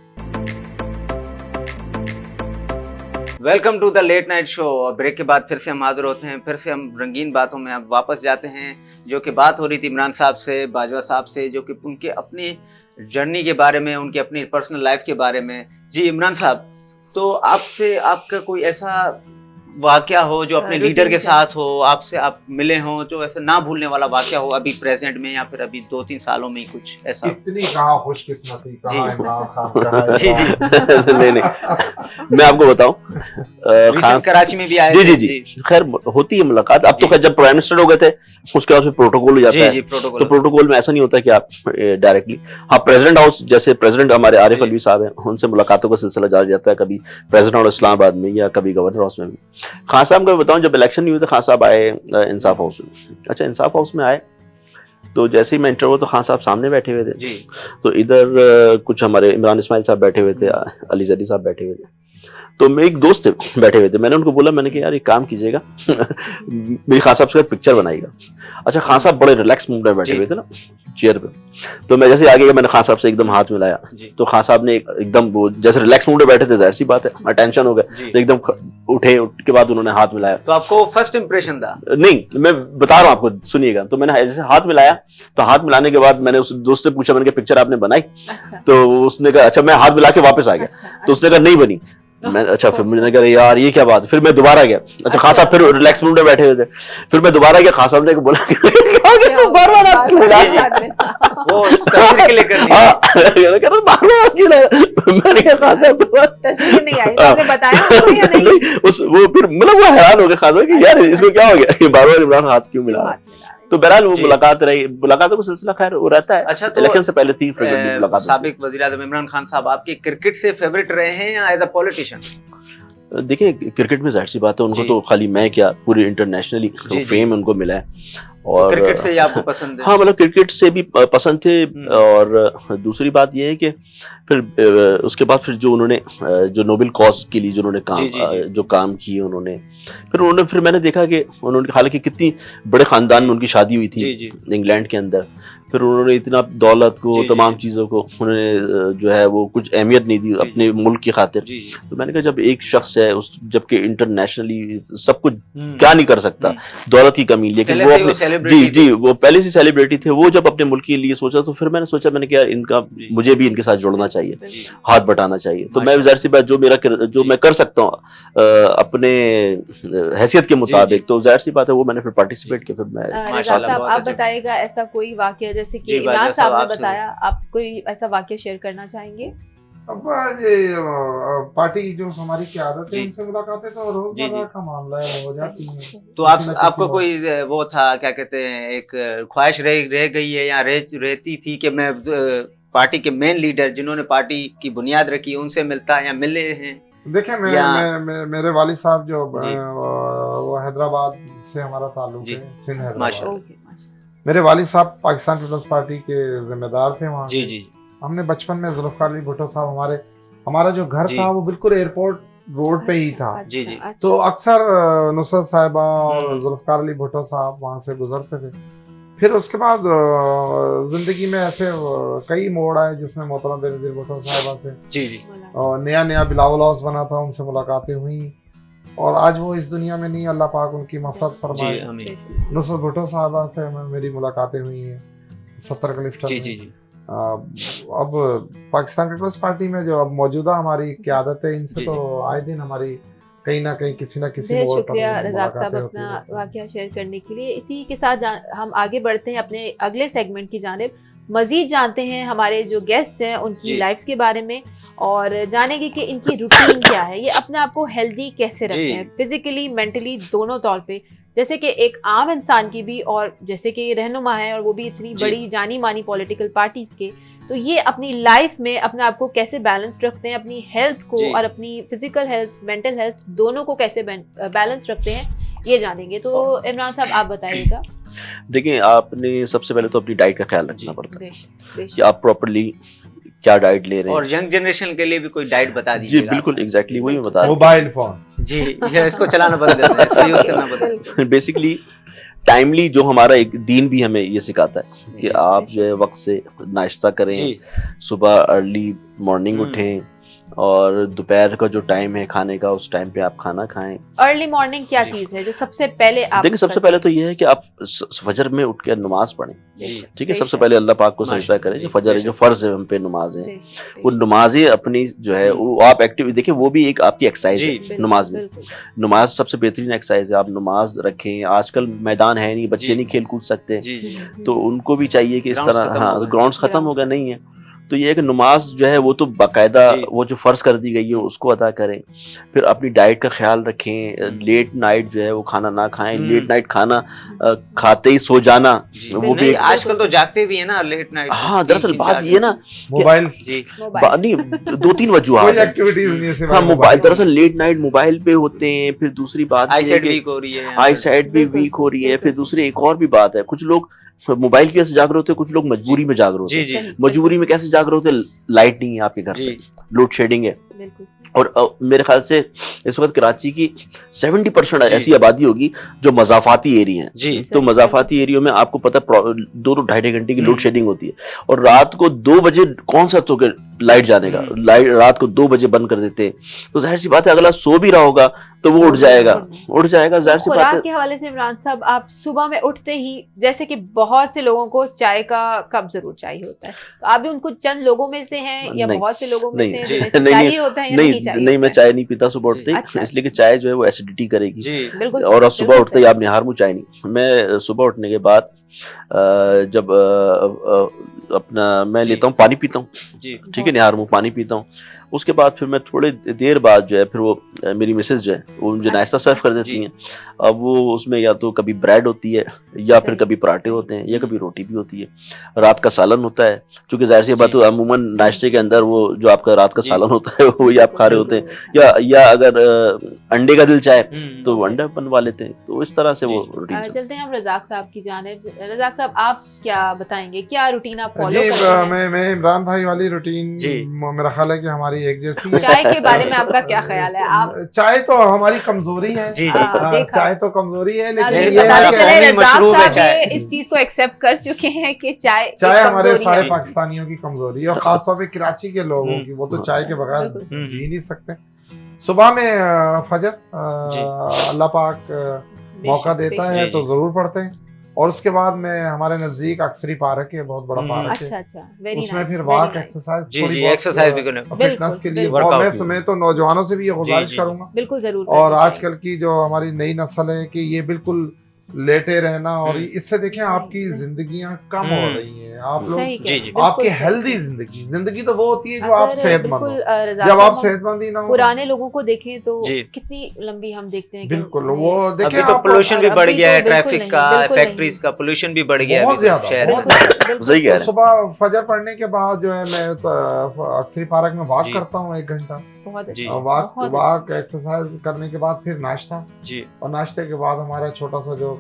Welcome to the late night show. Break के बाद फिर से हम हाजिर होते हैं, फिर से हम रंगीन बातों में अब वापस जाते हैं, जो कि बात हो रही थी इमरान साहब से, बाजवा साहब से, जो कि उनके अपनी जर्नी के बारे में, उनकी अपनी पर्सनल लाइफ के बारे में। जी इमरान साहब, तो आपसे आपका कोई ऐसा वाकया हो जो अपने लीडर के साथ हो, आपसे आप मिले हो, जो ऐसा ना भूलने वाला वाकया हो अभी प्रेजेंट में या फिर अभी 2-3 सालों में कुछ ऐसा? इतनी कहाँ खुशकिस्मती, कहाँ इमरान साहब का जी नहीं मैं आपको बताऊं, कराची में भी आए जी जी जी खैर होती है मुलाकात। अब तो खैर जब प्राइम मिनिस्टर हो गए थे उसके बाद फिर प्रोटोकॉल हो जाता है, तो प्रोटोकॉल में ऐसा नहीं होता कि आप डायरेक्टली, हाँ प्रेसिडेंट हाउस, जैसे प्रेसिडेंट हमारे आरिफ अलवी साहब हैं, उनसे मुलाकातों का सिलसिला जारी जाता है, कभी प्रेसिडेंट हाउस इस्लामाबाद में या कभी गवर्नर हाउस में भी। खान साहब का बताऊं, जब इलेक्शन नहीं हुई तो खान साहब आए इंसाफ हाउस में। अच्छा, इंसाफ हाउस में आए तो जैसे ही मैं इंटर हुआ तो खान साहब सामने बैठे हुए थे जी। तो इधर कुछ हमारे इमरान इस्माइल साहब बैठे हुए थे, अली जदी साहब बैठे हुए थे, तो मेरे एक दोस्त थे बैठे हुए थे। मैंने उनको बोला, मैंने कहा यार एक काम कीजिएगा मेरी खान साहब से पिक्चर बनाइएगा। अच्छा, खान साहब बड़े रिलैक्स मूड में बैठे हुए थे ना चेयर पे, तो मैं जैसे आगे गया मैंने खान साहब से एकदम हाथ मिलाया, तो खान साहब ने एकदम वो जैसे रिलैक्स मूड में बैठे थे, जाहिर सी बात है अटेंशन हो गया, तो एकदम उठे, के बाद उन्होंने हाथ मिलाया। तो आपको फर्स्ट इंप्रेशन था? नहीं, मैं बता रहा हूँ आपको, सुनिएगा। तो मैंने जैसे हाथ मिलाया, तो हाथ मिलाने के बाद मैंने उस दोस्त से पूछा, मैंने कहा पिक्चर आपने बनाई? तो उसने कहा अच्छा। मैं हाथ मिला के वापस आ गया, तो उसने कहा नहीं बनी। मैं अच्छा, फिर मैंने कहा यार ये क्या बात। फिर मैं दोबारा गया। अच्छा, खान साहब फिर रिलैक्स मूड में बैठे हुए थे, फिर मैं दोबारा गया, खान साहब ने बोला तो बार-बार हाथ मिला वो तस्वीर के लिए कर दिया। मैंने कहा बार-बार हाथ मिला। मैंने कहा खान साहब तस्वीर नहीं आई, आपने बताया या नहीं? उस वो फिर मतलब वो हैरान हो गया खान साहब कि यार इसको क्या हो गया, ये बार-बार इमरान हाथ क्यों मिला। तो बहरहाल वो मुलाकात रही, मुलाकातों का सिलसिला खैर वो रहता है। अच्छा, तो इलेक्शन से पहले थी मुलाकात। साबिक वज़ीर-ए-आज़म इमरान खान साहब आपके क्रिकेट से फेवरेट रहे हैं या एज अ पॉलिटिशियन? देखिए, क्रिकेट में जाहिर सी बात है उनको तो खाली मैं क्या, पूरी इंटरनेशनली फेम उनको मिला है। और क्रिकेट से ही आपको पसंद है? हाँ, मतलब क्रिकेट से भी पसंद थे। और दूसरी बात ये है कि फिर उसके बाद फिर जो उन्होंने जो नोबेल कॉज के लिए जो उन्होंने जो काम किए उन्होंने, फिर मैंने देखा कि उन्होंने, हालांकि कितनी बड़े खानदान में उनकी शादी हुई थी इंग्लैंड के अंदर, फिर उन्होंने इतना दौलत को, तमाम चीज़ों को उन्होंने जो है वो कुछ अहमियत नहीं दी अपने मुल्क की खातिर। तो मैंने कहा जब एक शख्स है उस, जबकि इंटरनेशनली सब कुछ क्या नहीं कर सकता, दौलत की कमी, लेकिन वो अपने वो पहले से सेलिब्रिटी थे, वो जब अपने मुल्क के लिए सोचा, तो फिर मैंने सोचा, मैंने कहा इनका मुझे भी इनके साथ जुड़ना चाहिए, हाथ बटाना चाहिए। तो मैं जाहिर सी बात जो मैं कर सकता हूँ अपने हैसियत के मुताबिक, तो जाहिर सी बात है वो मैंने फिर पार्टिसिपेट किया। फिर मैं माशाल्लाह। आप बताइएगा ऐसा कोई वाकया, जैसे कि इमरान साहब ने बताया, आप कोई ऐसा वाकया शेयर करना चाहेंगे? अब ये पार्टी जो हमारी क़यादत है उनसे मुलाकातें तो रोज़मर्रा का मामला है, हो जाती है। तो आपको कोई वो था, क्या कहते हैं, एक ख्वाहिश रह गई है या रहती थी कि मैं पार्टी के मेन लीडर जिन्होंने पार्टी की बुनियाद रखी उनसे मिलता या मिले हैं? देखिए, मेरे वालिद साहब जो वो हैदराबाद से हमारा ताल्लुक है, सिंध हैदराबाद। मेरे वालिद साहब पाकिस्तान पीपल्स पार्टी के जिम्मेदार थे वहाँ। जी। हमने बचपन में जुल्फ़िकार अली भुट्टो साहब, हमारा जो घर था वो बिल्कुल एयरपोर्ट रोड पे ही था। जी। तो अक्सर नुसरत साहिबा और जुल्फ़िकार अली भुट्टो साहब वहाँ से गुजरते थे। फिर उसके बाद जिंदगी में ऐसे कई मोड़ आए जिसमें मोहतरम बेनज़ीर भुट्टो साहिबा से और नया बिलावल हाउस बना था, उनसे मुलाकातें हुई। और आज वो इस दुनिया में नहीं, अल्लाह पाक उनकी मग़फ़िरत फरमाए। नुसरत भुट्टो साहिबा से मेरी मुलाकातें हुई हैं 70 का लिफ्ट। अब पाकिस्तान पीपल्स पार्टी में जो अब मौजूदा हमारी क़यादत है, इनसे तो आए दिन हमारी कहीं ना कहीं किसी ना किसी बहुत मोड़ पर शुक्रिया रज़ाक साहब मुलाकातें होती अपना रहती हैं। वाकया शेयर करने के लिए। इसी के साथ हम आगे बढ़ते हैं अपने अगले सेगमेंट की जानिब, मजीद जानते हैं हमारे जो गेस्ट हैं उनकी जी। लाइफ्स के बारे में और जानेंगे कि इनकी रूटीन क्या है, ये अपने आप को हेल्दी कैसे रखते जी। हैं फिजिकली मेंटली दोनों तौर पे, जैसे कि एक आम इंसान की भी और जैसे कि रहनुमा है और वो भी इतनी जी। बड़ी जानी मानी पॉलिटिकल पार्टीज के, तो ये अपनी लाइफ में अपने आप को कैसे बैलेंस रखते हैं, अपनी हेल्थ को जी। और अपनी फिजिकल हेल्थ मेंटल हेल्थ दोनों को कैसे बैलेंस रखते हैं, ये जानेंगे। तो इमरान साहब आप बताइएगा। देखिए, आपने सबसे पहले तो अपनी डाइट का ख्याल जी। रखना पड़ता है बेशक कि बेशक। आप प्रॉपरली क्या डाइट ले रहे और हैं। यंग जनरेशन के लिए भी कोई डाइट बता जी दीजिएगा बिल्कुल, आप। एग्जैक्टली वही मैं बता रहा मोबाइल फोन जी, ये इसको चलाना बंद कर दें, इसको यूज करना बंद कर दें। हूँ। बेसिकली टाइमली जो हमारा एक दीन भी हमें ये सिखाता है कि आप जो है वक्त से नाश्ता करें, जी। सुबह अर्ली मॉर्निंग हम्म। उठें और दोपहर का जो टाइम है खाने का उस टाइम पे आप खाना खाएं। अर्ली मॉर्निंग क्या जी। चीज है जो सबसे पहले आप देखिए, सबसे करते पहले हैं? तो ये है कि आप फजर में उठ के नमाज पढ़ें। जी। ठीक है, सबसे बेशक। पहले अल्लाह पाक को माशाअल्लाह, सजदा करें, जी, जो फजर है, जो बेशक। फर्ज है हम पे नमाज है, बेशक, वो नमाजें अपनी जो है वो आप एक्टिव देखिए, वो भी एक आपकी एक्सरसाइज जी। है बिल्कुल, नमाज में। बिल्कुल। नमाज सबसे बेहतरीन एक्सरसाइज है, आप नमाज रखें। आजकल मैदान है नहीं, बच्चे जी। नहीं खेल कूद सकते, जी, जी। तो उनको भी चाहिए कि इस Grounds तरह, खत्म हो हाँ, गए। ग्राउंड्स खत्म हो गया Grounds नहीं है, तो ये है कि नमाज जो है वो तो बाकायदा जी। वो जो फर्ज कर दी गई है उसको अदा करें। फिर अपनी डाइट का ख्याल रखें, लेट नाइट जो है वो खाना ना खाएं। लेट नाइट खाना खाते ही सो जाना, जी। वो भी नहीं, एक, आजकल तो जागते भी है ना लेट नाइट। हाँ, दरअसल बात ये ना मोबाइल जी। मोबाइल नहीं, दो तीन कोई वजूहात हैं। एक्टिविटीज नहीं है सिवाय हाँ, मोबाइल, मोबाइल दरअसल लेट नाइट मोबाइल पे होते हैं। फिर दूसरी बात आई ये है साइड कि वीक हो रही है। आई साइड भी बिल्कुल, वीक हो रही है। बिल्कुल। फिर दूसरी एक और भी बात है, कुछ लोग मोबाइल की वजह से जाग रहे होते हैं, कुछ लोग मजबूरी में जाग रहे होते जी, हैं। जी। सही, मजबूरी में कैसे जाग रहे होते हैं? लाइट नहीं है आपके घर जी। पे, लोड शेडिंग है, बिल्कुल। और मेरे ख्याल से इस वक्त कराची की 70% जी। ऐसी आबादी होगी जो मज़ाफ़ाती एरिया है। जी। तो मज़ाफ़ाती एरिया में आपको पता है 2-2 ढाई घंटे की लोड हम्म। शेडिंग होती है, और रात को 2 बजे कौन सा तो के लाइट जाने का, लाइट रात को 2 बजे बंद कर देते हैं, तो जाहिर सी बात है अगला सो भी रहा होगा तो वो उठ जाएगा, जाहिर सी बात खुराक है। के हवाले से इमरान साहब, आप सुबह में उठते ही, जैसे कि बहुत से लोगों को चाय का कप जरूर चाहिए होता है, तो आप भी उनको चंद लोगों में से हैं या नहीं, बहुत से लोगों में नहीं, से हैं जी। जिन्हें नहीं, चाहिए होता है या नहीं चाहिए नहीं, मैं होता है? चाय नहीं पीता सुबह उठते ही, अच्छा, इसलिए कि चाय जो है वो एसिडिटी करेगी। जी। बिल्कुल और सही, सुबह बिल्कुल उठते ही सही। आप निहार मुँह चाय नहीं। मैं सुबह उठने के बाद जब अपना मैं जी। लेता हूँ पानी पीता हूँ, जी। ठीक है, निहार मुँह पानी पीता हूँ। उसके बाद फिर मैं थोड़ी देर बाद जो है फिर वो मेरी मिसेज जो है वो मुझे नाश्ता सर्व कर देती जी। हैं। अब वो उसमें या तो कभी ब्रेड होती है या फिर सही, कभी पराठे होते हैं या कभी रोटी भी होती है। रात का सालन होता है, क्योंकि जाहिर सी बात है अमूमन नाश्ते के अंदर वो जो आपका रात का जी। सालन होता है वो ही आप खा रहे होते हैं, या अगर अंडे का दिल चाहे तो वो अंडा बनवा लेते हैं। तो इस तरह से वो रूटीन चलते हैं हम रज़ाक साहब की जानिब। रज़ाक साहब, आप क्या बताएंगे, क्या रूटीन आप फॉलो जी, करते हैं? मैं इमरान भाई वाली रूटीन जी। मेरा ख्याल है कि हमारी एक जैसी है। चाय के बारे में आपका क्या ख्याल है? आप चाय तो हमारी कमजोरी है। जी, जी। हाँ, देखा। चाय तो कमजोरी है, लेकिन नाज़रीन, ये ये बताते है हमारा कि चले कौमी रज़ाक मशरूब है साहब चाय। ये इस चीज को एक्सेप्ट कर चुके हैं कि चाय एक चाय हमारे कमजोरी सारे है। पाकिस्तानियों की कमजोरी है, और खासतौर पे कराची के लोगों की, वो तो चाय के बगैर बिल्कुल। जी नहीं सकते। सुबह में फजर जी। अल्लाह पाक मौका देता है जी, तो जी। जरूर पढ़ते हैं, और उसके बाद में हमारे नजदीक अक्सरी पार्क है, बहुत बड़ा पार्क है, अच्छा अच्छा, वेरी उसमें नाइस, फिर वेरी वॉक नाइस। एक्सरसाइज जी, थोड़ी जी, बहुत एक्सरसाइज भी करने। फिटनेस बिल्कुल, के लिए बिल्कुल। वर्कआउट मैं तो नौजवानों से भी ये गुजारिश जी, करूंगा, बिल्कुल जरूर और करनी चाहिए। आजकल की जो हमारी नई नस्ल है कि ये बिल्कुल लेटे रहना, और इससे देखें आपकी जिंदगियां कम हो रही हैं। आप लोग सही कह जी, रहे जी। हैं, बिल्कुल आपकी सही हेल्दी कह रहे हैं। जिंदगी तो वो होती है जो आप अगर सेहतमंद बिल्कुल, हो। रज़ाक जब आप साहब, सेहतमंद ही ना हो, पुराने लोगों को देखें तो जी। कितनी लंबी हम देखते हैं कि बिल्कुल उन्हें- वो देखिए अभी तो आप पोल्यूशन भी और बढ़ अभी गया तो है, बिल्कुल ट्रैफिक नहीं, का, बिल्कुल फैक्ट्रीज का पोल्यूशन भी बढ़ गया है बहुत अभी तो ज्यादा, शहर बहुत में। ज्यादा। बिल्कुल, सही कह तो रहे हैं। सुबह फजर पढ़ने के बाद जो है मैं तो अक्सरी पार्क में वॉक जी। करता हूँ 1 घंटा। बहुत जी। अच्छा, वॉक बहुत वॉक एक्सरसाइज करने के बाद फिर नाश्ता, जी। और नाश्ते के बाद हमारा छोटा सा जो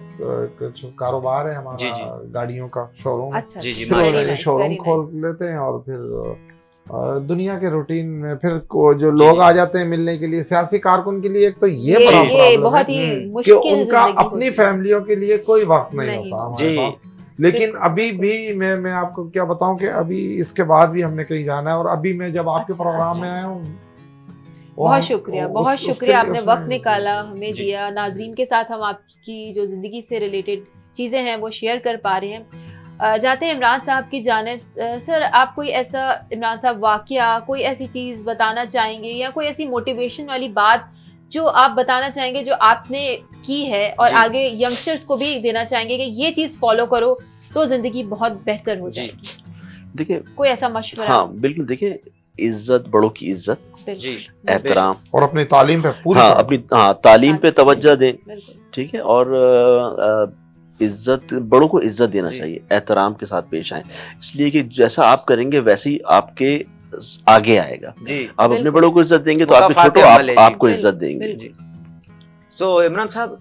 कारोबार है हमारा जी, जी। गाड़ियों का शोरूम है, अच्छा, जी, जी, very माशाल्लाह। nice, शोरूम very खोल nice। लेते हैं, और फिर दुनिया के रूटीन में फिर जो जी, लोग जी। आ जाते हैं मिलने के लिए, सियासी कारकुन के लिए एक तो ये बड़ा ये प्रॉब्लम है बहुत ही कि मुश्किल कि उनका जिंदगी अपनी होती है। फैमिलियों के लिए कोई वक्त नहीं नहीं होता हमारे जी। पास। लेकिन बिल्कुल, अभी भी मैं आपको क्या बताऊं कि अभी इसके बाद भी हमने कहीं जाना है, और अभी मैं जब आपके अच्छा, प्रोग्राम अच्छा। में आया हूँ, बहुत शुक्रिया, बहुत शुक्रिया, आपने वक्त उसमें निकाला, हमें जी। दिया। नाजरीन के साथ हम आपकी जो ज़िंदगी से रिलेटेड चीज़ें हैं वो शेयर कर पा रहे हैं। जाते हैं इमरान साहब की जानिब। सर, आप कोई ऐसा, इमरान साहब, वाकया, कोई ऐसी चीज़ बताना चाहेंगे या कोई ऐसी मोटिवेशन वाली बात जो आप बताना चाहेंगे जो आपने की है और जी। आगे यंगस्टर्स को भी देना चाहेंगे कि ये चीज फॉलो करो तो जिंदगी बहुत बेहतर हो जी। जाएगी? देखिए, कोई ऐसा मशवरा? हाँ बिल्कुल, देखिए इज्जत, बड़ों की इज्जत, बिल्कुल, जी एहतराम, और अपनी तालीम पे पूरी हाँ तरह। अपनी तालीम पे तवज्जो दें, बिल्कुल, ठीक है, और इज्जत, बड़ों को इज्जत देना जी। चाहिए, एहतराम के साथ पेश आए, इसलिए कि जैसा आप करेंगे वैसे ही आपके आगे आएगा। जी। आप अपने बिल्कुल। बड़ों को इज्जत देंगे तो वो आपके काफ़ात छोटों अमल है जी। आपको बिल्कुल, इज्जत देंगे। बिल्कुल। जी। सो इमरान साहब,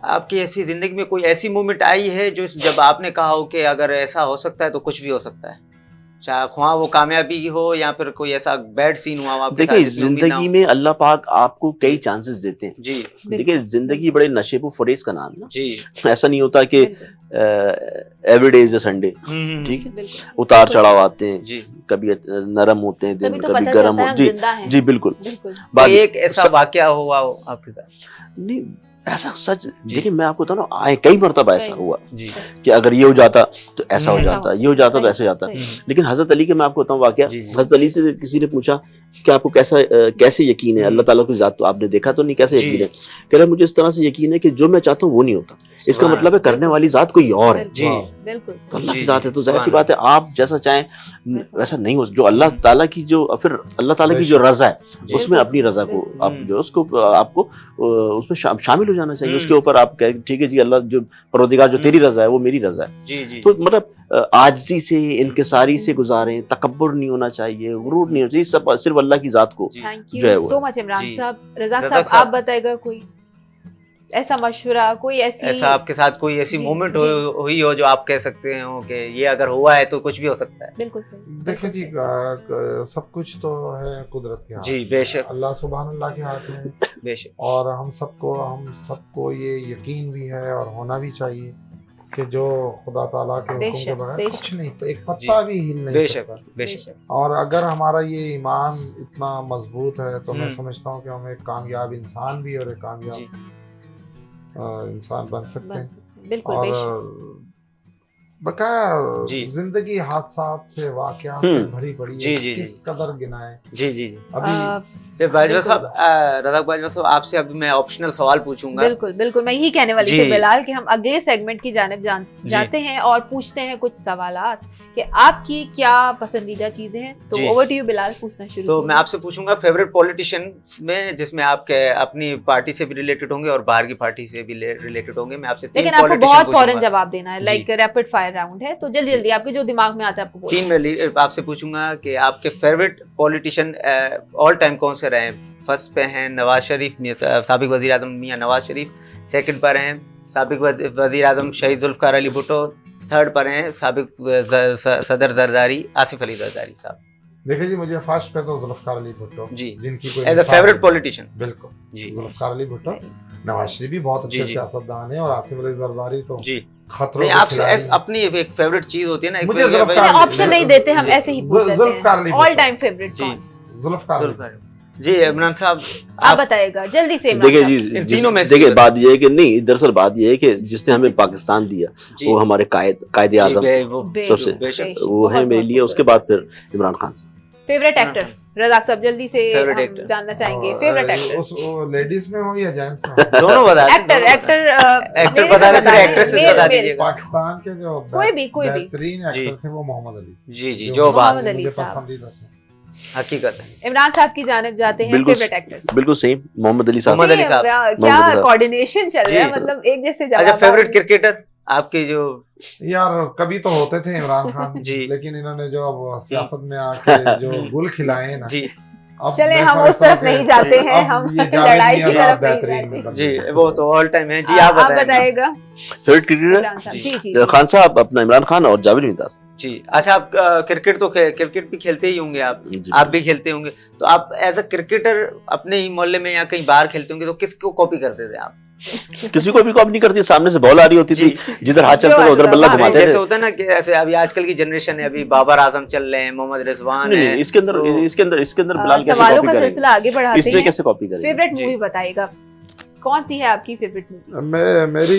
आपकी ऐसी जिंदगी में कोई ऐसी मोमेंट आई है जो जब आपने कहा हो कि अगर ऐसा हो सकता है तो कुछ भी हो सकता है, चाहे ख्वाह वो कामयाबी हो या फिर कोई ऐसा बैड सीन हुआ हो आपके साथ देखिए, जिसमें उम्मीद ना जिंदगी हो? में अल्लाह पाक आपको कई चांसेस देते हैं। जी देखिए, जिंदगी बड़े नशे व फरेज का नाम है ना, जी। ऐसा नहीं होता कि every day is a Sunday, ठीक है, बिल्कुल, उतार चढ़ाव आते हैं, जी। कभी नरम होते हैं दिन, तभी तो कभी पता गर्म चलता है हो, हम जी जिंदा हैं। जी बिल्कुल। बिल्कुल, कोई एक ऐसा वाकया हुआ हो आपके साथ? नहीं, ऐसा सच, जी। देखिए मैं आपको बताऊं ना, आए कई मरतबा ऐसा कई। हुआ जी कि अगर ये हो जाता तो ऐसा हो ऐसा जाता, ये हो जाता तो ऐसे हो जाता। सही। लेकिन हजरत अली के मैं आपको बताऊं वाकया, जी, जी। हजरत अली से किसी ने पूछा कि आपको कैसे यकीन है, अल्लाह ताला की जात तो आपने देखा तो नहीं, कैसे जी। यकीन है? कह रहा मुझे इस तरह से यकीन है कि जो मैं चाहता हूँ वो नहीं होता, इसका सुभान मतलब है करने बिल्कुल। वाली जात कोई और है। जी बिल्कुल, तो अल्लाह जी, की जी, जात है तो जाहिर सी सुभान बात है आप जैसा चाहें वैसा नहीं हो, जो अल्लाह हम्म। ताला की जो फिर अल्लाह ताला की जो बेशक। रजा है जी। उसमें अपनी रजा को बिल्कुल। आप जो उसको आपको उसमें शामिल हो जाना चाहिए, हम्म। उसके ऊपर आप कहें ठीक है जी अल्लाह जो परवरदिगार जो तेरी रजा है वो मेरी रजा है। जी जी। तो मतलब आजिज़ी से, इनकिसारी से गुजारें, तकब्बुर नहीं होना चाहिए, गुरूर नहीं होना चाहिए, सब सिर्फ अल्लाह की जात को जी। थैंक जो यू है वो सो है। मच इमरान जी। साहब। रज़ाक रज़ाक साहब आप साहब। बताएगा कोई ऐसा मशवरा, कोई ऐसी ऐसा आपके साथ कोई ऐसी जी, मोमेंट जी। हुई हो जो आप कह सकते हो कि ये अगर हुआ है तो कुछ भी हो सकता है? बिल्कुल सही, देखिए जी, बिल्कुल सब कुछ तो है कुदरत के हाथ जी, में। बेशक। अल्लाह सुभान अल्लाह के हाथ में, बेशक। और हम सबको ये यकीन भी है और होना भी चाहिए कि जो खुदा ताला के हुक्म के बेशक, बगैर बेशक। कुछ नहीं, एक पत्ता भी हिल नहीं बेशक सकता। बेशक। और अगर हमारा ये ईमान इतना मजबूत है तो मैं हम्म। समझता हूँ कि हम एक कामयाब इंसान भी और एक जी कामयाब इंसान बन सकते बन हैं। सकते हैं, बिल्कुल और बेशक। बकाया जी। जिंदगी हादसात से, वाकयात से भरी पड़ी है। जी, जी, जी। किस कदर गिनाए जी जी जी। अभी। बाजवा बिल्कुल। साहब, रज़ाक बाजवा साहब, आपसे अभी मैं ऑप्शनल सवाल पूछूंगा। बिल्कुल बिल्कुल, मैं यही कहने वाली जी। थी बिलाल कि हम अगले सेगमेंट की जानिब जाते हैं और पूछते हैं कुछ सवालात कि आपकी क्या पसंदीदा चीजें हैं। तो जी। ओवर टू यू बिलाल, पूछना शुरू तो कीजिए। मैं आपसे पूछूंगा फेवरेट पॉलिटिशियन में, जिसमें आपके अपनी पार्टी से भी रिलेटेड होंगे और बाहर की पार्टी से भी रिलेटेड होंगे। मैं आपसे 3 लेकिन आपको पॉलिटिशियन बहुत फौरन पूछूंगा। जवाब देना है, लाइक रैपिड फायर राउंड है, तो जल्दी जल्दी आपके जो दिमाग में आता है आपको बोलना 3 है। में आपसे पूछूंगा कि आपके फेवरेट पॉलिटिशियन ऑल टाइम कौन से रहे? फर्स्ट पे हैं नवाज शरीफ, साबिक वजीर आजम मियां नवाज शरीफ। सेकंड पर हैं साबिक वजीर आजम शहीद जुल्फ़िकार अली भुट्टो। थर्ड पर हैं साबिक सदर जरदारी आसिफ अली जरदारी साहब। देखिए जी, मुझे फर्स्ट पे तो जुल्फ़िकार अली भुट्टो जी। जिनकी कोई एज अ मिसाल फेवरेट नहीं। पॉलिटिशियन। बिल्कुल जी जुल्फ़िकार अली भुट्टो। नवाज शरीफ भी बहुत जी, अच्छे जी। सियासतदान है और आसिफ अली जरदारी तो जी। खतरों नहीं, के आपसे खिलाड़ी हैं। अपनी एक फेवरेट चीज होती है ना, एक मुझे भाई- जुल्फ़िकार नहीं, ऑप्शन नहीं देते हम, जी। ऐसे ही पूछ लेते जुल्फ़िकार अली हैं। ऑल भुट्टो। टाइम फेवरेट जी। कौन? जुल्फ़िकार अली जुल्फ़िकार। जी इमरान साहब, आप बताइएगा जल्दी से इमरान देखिए साहब। जी, इन तीनों में से देखिए बात ये है कि नहीं, दरअसल बात ये है कि जिसने हमें पाकिस्तान दिया जी वो हमारे कायद जी, आजम सबसे बेशक। वो है मेरे लिए, उसके बाद फिर इमरान खान साहब। फेवरेट एक्टर रज़ाक साहब, जल्दी से Favorite हम actor। जानना चाहेंगे फेवरेट एक्टर। उस लेडीज में हो या जेंट्स में हो? दोनों बता दें, एक्टर दोनों एक्टर एक्टर मेरे बता से दें, फिर बताएं, एक्ट्रेसेस मेल- बता मेल। दीजिएगा। पाकिस्तान के जो कोई भी बेहतरीन जी। एक्टर थे वो मोहम्मद अली। जी जी, जो बात मोहम्मद अली मुझे साहब। पसंदीदा थे। हकीकत है। इमरान साहब की जानिब जाते हैं, बिल्कुल फेवरेट एक्टर। बिल्कुल सेम, मोहम्मद अली साहब। मोहम्मद अली साहब। क्या मोहम्मद अली साहब। कोऑर्डिनेशन चल रहा है, जी। मतलब एक जैसे जवाब। अच्छा, फेवरेट क्रिकेटर आपके जो? यार कभी तो होते थे इमरान खान जी। लेकिन इन्होंने जो अब सियासत में आके जो गुल खिलाए ना, जी अब चले मैं हम समझता उस तरफ हूं कि नहीं जाते हैं, अब हम ये जावेद लड़ाई की मियां तरफ नहीं बेहतरीन जाते। बन जी, गए। वो तो ऑल टाइम है जी। आप आप बताएं। बताएगा फेवरेट क्रिकेटर इमरान साहब। जी। जी जी जी। खान साहब, अपना इमरान खान और जावेद मियां। जी। अच्छा, आप क्रिकेट भी खेलते ही होंगे, आप भी खेलते होंगे, तो आप एज अ क्रिकेटर अपने ही मोहल्ले में या कहीं बाहर खेलते होंगे तो किसको कॉपी करते थे आप? किसी को भी कॉपी नहीं करती, सामने से बॉल आ रही होती थी, जिधर हाथ चलता था उधर बल्ला जो घुमाते जैसे थे। होता है ना कि ऐसे अभी आजकल की जनरेशन है, अभी बाबर आजम चल रहे हैं, मोहम्मद रिजवान नहीं है, नहीं, इसके अंदर बिलाल कैसे सवालों कॉपी का करेंगे? सिलसिला आगे बढ़ाते इसमें हैं। कैसे कॉपी करेंगे? फेवरेट जी। मूवी बताइएगा, कौन सी है आपकी फेवरेट मूवी? मेरी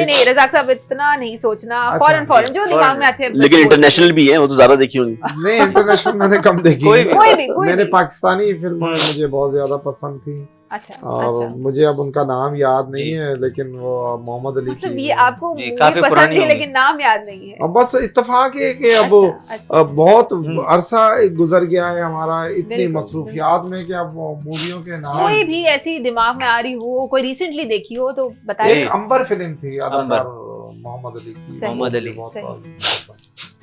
नहीं रज़ाक साहब इतना नहीं सोचना, अच्छा, फॉरेन जो दिमाग में आते हैं लेकिन इंटरनेशनल भी है, वो तो ज्यादा देखी होंगी। नहीं, इंटरनेशनल मैंने कम देखी। कोई भी मैंने पाकिस्तानी फिल्में मुझे बहुत ज्यादा पसंद थी। अच्छा, और अच्छा। मुझे अब उनका नाम याद नहीं है, लेकिन वो मोहम्मद अली मतलब की। ये आपको जी, मूवी काफी पसंद पुरानी थी होगी। लेकिन नाम याद नहीं है। अब बस इत्तेफाक है कि अब अच्छा। बहुत अरसा गुजर गया है हमारा इतनी बिल्कुल, मसरूफियात में कि अब मूवियों के नाम। कोई भी ऐसी दिमाग में आ रही हो, कोई रिसेंटली देखी हो तो बताइए। एक अंबर फिल्म थी अंबर। अदाकार मोहम्मद अली की। सही, मोहम्मद अली। बहुत सही। पसंद।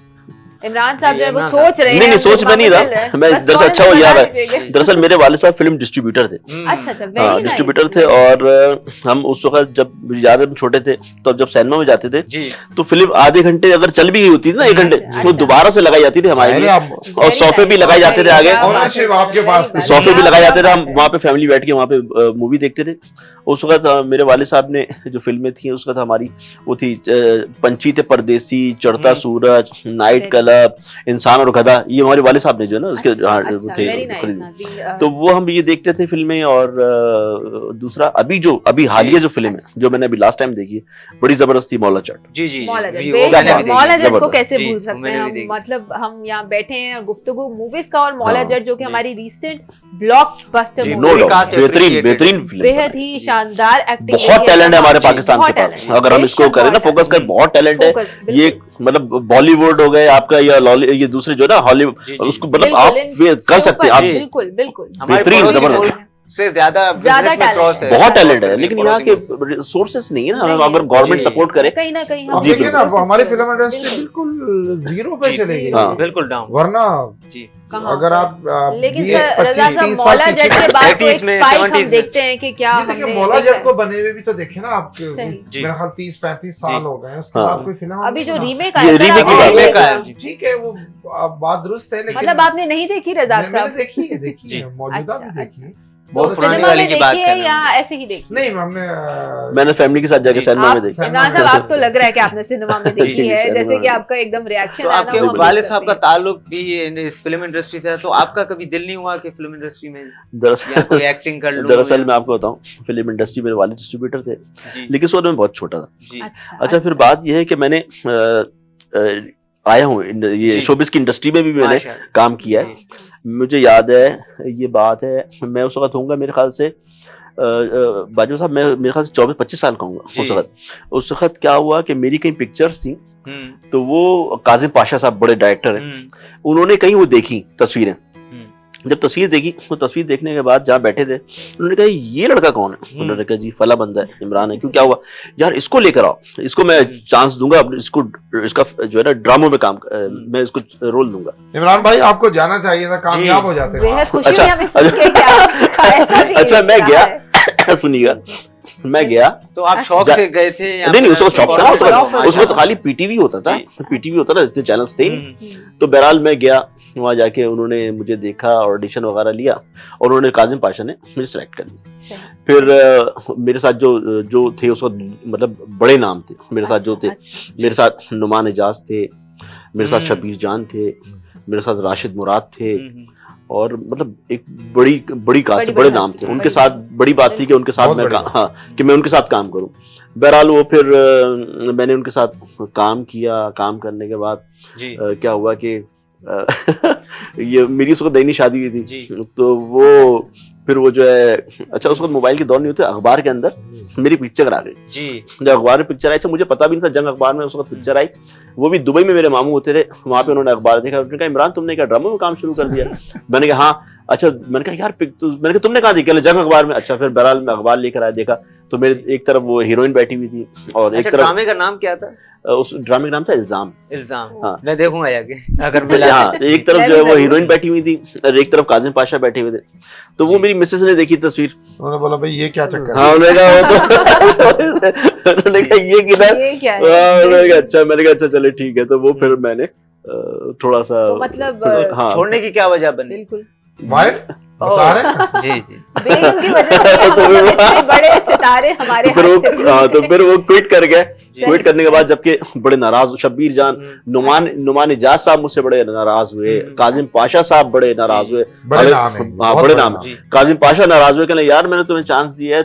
इमरान साहब जी, जो है वो इमरान सोच रहे हैं। नहीं, सोच दिमाग में नहीं चल रहा। है। मैं बस दरअसल कौन अच्छा वो सा याद बता है। दीजिएगा। दरअसल मेरे वाले साहब फिल्म डिस्ट्रीब्यूटर थे। अच्छा, हाँ, very nice, डिस्ट्रीब्यूटर थे। very और हम उस वक्त जब मुझे याद है हम छोटे थे, तो जब सिनेमा में जाते थे जी तो फिल्म आधे घंटे अगर चल भी गई होती थी ना, 1 घंटे, अच्छा, वो अच्छा। दोबारा से लगाई जाती थी हमारे पहले लिए। आप और सोफे भी लगाए जाते थे आगे। Ownership आपके पास थी। सोफे भी लगाए जाते थे, हम वहाँ पे फैमिली बैठ के वहाँ पे मूवी देखते थे। उस वक्त मेरे वाले साहब ने जो फिल्में थी उस वक्त हमारी वो थी पंची थे परदेसी, चढ़ता सूरज, नाइट क्लब, इंसान और गधा। ये हमारे वाले साहब ने जो है ना उसके वो थे खरीदे। तो वो हम ये देखते थे फिल्में। और दूसरा अभी हालिया जो फिल्म है जो मैंने अभी लास्ट टाइम देखी है, बड़ी जबरदस्त थी, मौला चट। जी जी मौला जी, जट, वो मैंने भी देखी। मौला जट को जबरदस्त। कैसे जी, भूल वो सकते मैंने हैं भी हम। देखी। मतलब हम यहाँ बैठे हैं गुफ्तगू मूवीज का, और मौला हाँ, जट जो कि जी। हमारी रीसेंट ब्लॉकबस्टर जी, नो मूवी पूरी डाउट, cast बेहतरीन appreciated। बेहतरीन फिल्म। बेहद ही शानदार एक्टिंग। बहुत टैलेंट है हमारे जी, पाकिस्तान बहुत के पास। talent है। अगर हम इसको बेशक करें ना बहुत फोकस कर, talent। बहुत टैलेंट है। फोकस, ये मतलब बॉलीवुड हो गए आपका या ये दूसरे जो है ना हॉलीवुड, जी, जी। उसको मतलब आप कर सकते हैं आप। जी। बिल्कुल बिल्कुल हमारे बेहतरीन, पड़ोसी जबरदस्त। मुल्क से ज्यादा ज्यादा बिजनेस में talent क्रॉस है। है। बहुत टैलेंट है, क्रॉस लेकिन करके यहाँ पड़ोसी के मुल्क। रिसोर्सेस नहीं है ना। नहीं अगर है। गवर्नमेंट जी। सपोर्ट करे कहीं ना कहीं अब हम देखिए ना, अब हमारी बिल्कुल, फिल्म इंडस्ट्री बिल्कुल। बिल्कुल जीरो पे जी, चली गई हाँ। है। बिल्कुल डाउन। वरना जी कहाँ अगर पर? आप लेकिन 20, सर रज़ा 25, साहब 30 मौला साल जट पीछे के बाद तो 80s एक में, स्पाइक 70s हम में। देखते हैं कि क्या ये देखिए हमने मौला देखा जट है। को बने हुए भी तो देखे ना आपके सही। जी। मेरे ख्याल 30-35 जी। साल हो गए हैं, उसके हाँ। बाद कोई फिल्म अभी जो नहीं बना। रीमेक ये आया सर, remake आपने की बात नहीं है। देखा? जी। ठीक है, वो बात दुरुस्त है, लेकिन मतलब आपने नहीं देखी रज़ाक मैंने साहब? देखी है जी। मौजूदा अच्छा, भी देखी है। तो बहुत पुरानी सिनेमा वाली में की बात देखी कर है रहे या हैं। ऐसे ही देखी? नहीं, हमने मैंने फैमिली के साथ जाके जी। सिनेमा में आप देखी। इमरान साहब, आप तो लग रहा है कि आपने सिनेमा में देखी जी, है, सिनेमा जैसे कि में। आपका एकदम रिएक्शन तो है ना, आपके वो हम वाले देख साहब का सकते हैं। ताल्लुक भी इस फिल्म इंडस्ट्री से है, तो आपका कभी दिल नहीं हुआ कि फिल्म इंडस्ट्री में या दरअसल कोई एक्टिंग कर लूं? दरअसल मैं आपको बताऊं, फिल्म इंडस्ट्री में वाले डिस्ट्रीब्यूटर थे, जी लेकिन उस वक्त मैं बहुत छोटा था। जी अच्छा, फिर बात यह है कि मैंने आया हूँ ये जी। शोबिस की इंडस्ट्री में भी मैंने माशाअल्लाह। काम किया है। जी। मुझे याद है ये बात है, मैं उस वक्त होऊंगा मेरे ख्याल से बाजू साहब, मैं मेरे ख्याल से 24-25 साल का हूँ जी। उस वक्त क्या हुआ कि मेरी कई पिक्चर्स थी, हम्म, तो वो काजिम पाशा साहब बड़े डायरेक्टर हैं, उन्होंने कहीं वो देखी तस्वीरें। जब तस्वीर देखी, तो तस्वीर देखने के बाद जहाँ बैठे थे, उन्होंने कहा ये लड़का कौन है? उन्होंने कहा जी फला बंदा है, इमरान है। क्यों, क्या हुआ? यार इसको लेकर आओ, इसको मैं चांस दूंगा, इसको इसका जो है ना ड्रामों में काम मैं इसको रोल दूंगा। इमरान भाई आपको जाना चाहिए था, कामयाब हो जाते बेहद हैं। खुशी हुई अच्छा, हमें सुन के कि आपका ऐसा भी अच्छा, मैं रहा गया है। सुनिएगा, मैं गया। तो आप शौक से गए थे या नहीं, उसको शौक था, ऑफर उसको तो खाली पीटीवी होता था, पीटीवी होता था, इतने चैनल्स थे। तो बहरहाल मैं गया वहाँ, जाके उन्होंने मुझे देखा, ऑडिशन वगैरह लिया, और उन्होंने काजिम पाशा ने मुझे सेलेक्ट कर लिया। फिर मेरे साथ जो थे उस वक्त, मतलब बड़े नाम थे मेरे साथ जो थे, मेरे साथ नुमान एजाज थे, मेरे साथ शबीर जान थे, मेरे साथ राशिद मुराद थे, और मतलब एक बड़ी कास्ट, बड़े नाम थे। उनके साथ बड़ी बात थी कि उनके साथ मैं कि मैं उनके साथ काम करूं। बहरहाल वो फिर मैंने उनके साथ काम किया। काम करने के बाद क्या हुआ कि ये मेरी उसको नई शादी हुई थी, तो वो फिर वो जो है, अच्छा उस वक्त मोबाइल के दौर नहीं होते, अखबार के अंदर मेरी पिक्चर आ गई जी। जब अखबार में पिक्चर आई, अच्छा मुझे पता भी नहीं था, जंग अखबार में उस वक्त पिक्चर आई। वो भी दुबई में मेरे मामू होते थे, वहां पे उन्होंने अखबार देखा, उन्होंने कहा इमरान तुमने क्या ड्रामा में काम शुरू कर दिया? मैंने कहा हाँ। अच्छा, मैंने कहा यार मैंने कहा तुमने कहा देखा? जंग अखबार में। अच्छा, फिर बहरहाल मैं अखबार लेकर आया, देखा तो मेरे एक तरफ वो हीरोइन बैठी हुई थी, और एक तरफ ड्रामे का नाम क्या था? उस ड्रामे का नाम था इल्जाम। हाँ, मैं देखूंगा आगे अगर मिला। हाँ, एक तरफ जो है वो हीरोइन बैठी हुई थी, और एक तरफ काजिम पाशा बैठे हुए थे। तो वो मेरी मिसेस ने देखी तस्वीर, उन्होंने बोला भाई ये क्या चक्कर है? उन्होंने कहा ये किधर? अच्छा, मैंने कहा अच्छा चले ठीक है। तो वो फिर मैंने थोड़ा सा मतलब छोड़ने की क्या वजह बनी? बिल्कुल वाइफ बता रहे जी जी, बेगम की वजह से इतने बड़े सितारे हमारे हाथ से तो फिर वो क्विट कर गए। जी। क्विट करने के बाद जबकि बड़े नाराज, शब्बीर जान, नुमान इजाज साहब मुझसे बड़े नाराज हुए, काजिम पाशा साहब बड़े नाराज हुए, बड़े नाम है, हाँ बहुत बड़े बड़े नाम जी। है। काजिम पाशा नाराज हुए, कहने यार मैंने तुम्हें चांस दिया है,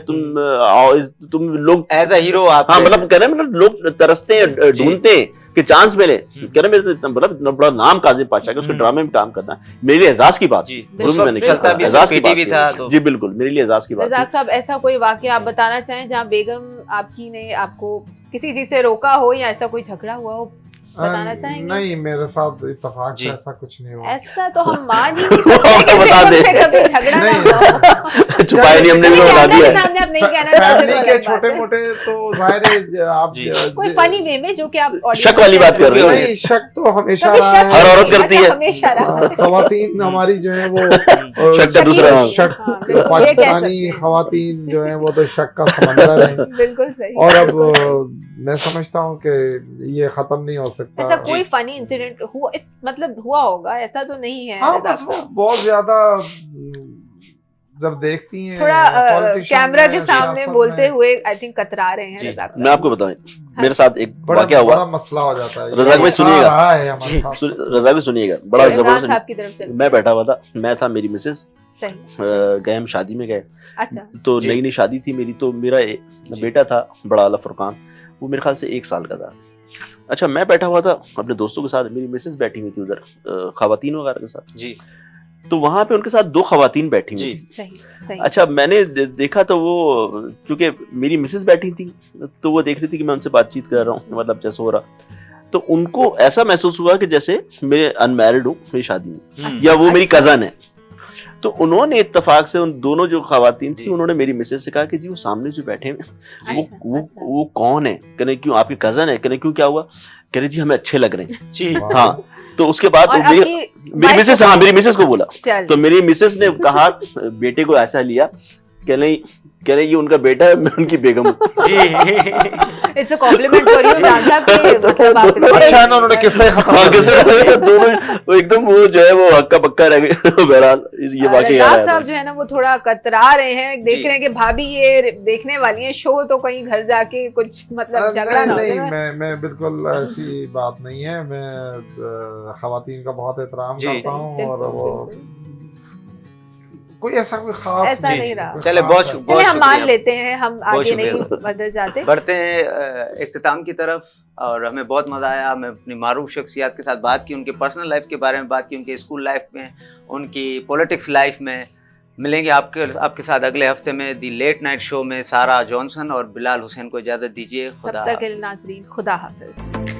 तुम लोग एज अ हीरो आप हाँ मतलब कह रहे हैं, मतलब लोग तरसते हैं, ढूंढते हैं कि चांस मिले। कह रहे मेरे तो इतना मतलब बड़ा नाम काजिम पाशा का, उसके ड्रामे में काम करना मेरे लिए एजाज की बात। जी, जुर्म उस वक्त मैंने चलता किया, भी एजाज की पीटी बात भी थी। था तो जी बिल्कुल, मेरे लिए एजाज की बात रज़ाक थी। साहब, ऐसा कोई वाकया आप बताना चाहें जहाँ बेगम आपकी ने आपको किसी चीज से रोका हो या ऐसा कोई झगड़ा हुआ हो, बताना चाहेंगे? नहीं, मेरे साथ इत्तेफाक जी। से ऐसा कुछ नहीं हुआ। ऐसा तो हम मान ही नहीं सकते आपको कि बता बेगम दे। से कभी झगड़ा ना नहीं। हुआ। छुपाया नहीं हमने भी, नहीं, बता कैमरे दिया के है। सामने आप नहीं कहना चाहते तो फैमिली के अलग बात छोटे है। मोटे तो जाहिर है आप जी। कोई फनी वे में जो कि आप audience शक वाली में बात कर रहे हो। नहीं, शक तो हमेशा कभी रहा शक है। हर औरत नहीं, करती अच्छा, है। हमेशा रहा है। खवातीन हमारी जो है वो शक का दूसरा नाम। शक, हाँ, बिल्कुल, ये कह पाकिस्तानी सकते हैं। खवातीन जो है वो तो शक का समंदर है। बिल्कुल सही। और अब मैं समझता हूँ कि ये खत्म नहीं हो सकता। ऐसा कोई फनी इंसिडेंट हुआ, मतलब हुआ होगा, ऐसा तो नहीं है हाँ रज़ाक बस वो साहब? बहुत ज्यादा जब देखती हैं थोड़ा politician कैमरा के में, सामने सियासत बोलते में, हुए आई थिंक कतरा रहे हैं जी, रज़ाक मैं साहब। आपको बताऊं, मेरे साथ एक बड़ा वाकया हुआ। बड़ा मसला हो जाता है। रज़ाक भाई सुनिएगा। रहा है हमारे साथ। रज़ाक भाई सुनिएगा, बड़ा इमरान साहब जबरदस्त। की तरफ चलते मैं हैं। बैठा हुआ था, मैं था, मेरी मिसेज, सही। गए हम शादी में गए, अच्छा। तो जी। नई नई शादी थी मेरी, तो मेरा जी। बेटा था बड़ा वाला फुरकान, वो मेरे ख्याल से 1 साल का था। अच्छा मैं बैठा हुआ था अपने दोस्तों के साथ, मेरी मिसेज बैठी हुई थी उधर खवातीन वगैरह के साथ, जी तो वहां पे उनके साथ 2 खवातीन बैठी हुई जी थी। सही सही। अच्छा मैंने देखा तो वो, चूंकि मेरी मिसेज बैठी थी तो वो देख रही थी कि मैं उनसे बातचीत कर रहा हूँ, मतलब जैसे हो रहा, तो उनको ऐसा महसूस हुआ कि जैसे मैं अनमैरिड हूँ, मेरी शादी में, या वो मेरी अच्छा। कजन है। तो उन्होंने इत्तेफाक से, उन दोनों जो खवातीन थी, जी। उन्होंने मेरी मिसेज से कहा कि जी वो सामने जो बैठे हैं वो अच्छा, वो अच्छा। वो कौन है? कहने क्यों, आपके कजन है? कहने क्यों, क्या हुआ? कह रहे जी हमें अच्छे लग रहे हैं। जी वाह। हाँ, तो उसके बाद और मेरी आपकी मेरी wife मिसेज, को- हाँ मेरी मिसेज को बोला, चल तो मेरी मिसेज ने कहा, बेटे को ऐसा लिया, कह रहे ये उनका बेटा है, मैं उनकी बेगम हूँ। जी it's a compliment for you जान साहब कि मतलब आप अच्छा है ना, उन्होंने किस्से खत्म हाँ, कर दिए। किसने दोनों वो एकदम वो जो है वो हक्का पक्का रह गए। बहरहाल ये वाकई रज़ाक साहब जो है ना वो थोड़ा कतरा रहे हैं, देख जी। रहे हैं कि भाभी ये देखने वाली है शो, तो कहीं घर जाके कुछ मतलब झगड़ा ना हो नहीं, जाए। मैं बिल्कुल ऐसी बात नहीं है। मैं खवातीन का बहुत एहतराम जी। करता हूँ, और बिल्कुल, वो बिल्कुल। कोई ऐसा कोई खास ऐसा जी। नहीं रहा। चले, खास बहुत है। शुक्रिया। चलिए हम मान शुक्रिया। लेते हैं, हम बहुत आगे नहीं शुक्रिया। बढ़ते जाते। बढ़ते हैं इख्तिताम की तरफ, और हमें बहुत मज़ा आया। हमें अपनी मारूफ शख्सियत के साथ बात की, उनके पर्सनल लाइफ के बारे में बात की, उनके स्कूल लाइफ में, उनकी पॉलिटिक्स लाइफ में। मिलेंगे आपके साथ अगले हफ्ते में दी लेट नाइट शो में। सारा जॉनसन और बिलाल हुसैन को इजाज़त दीजिए। तब खुदा तक के लिए हाफिज़। नाज़रीन, खुदा हाफिज।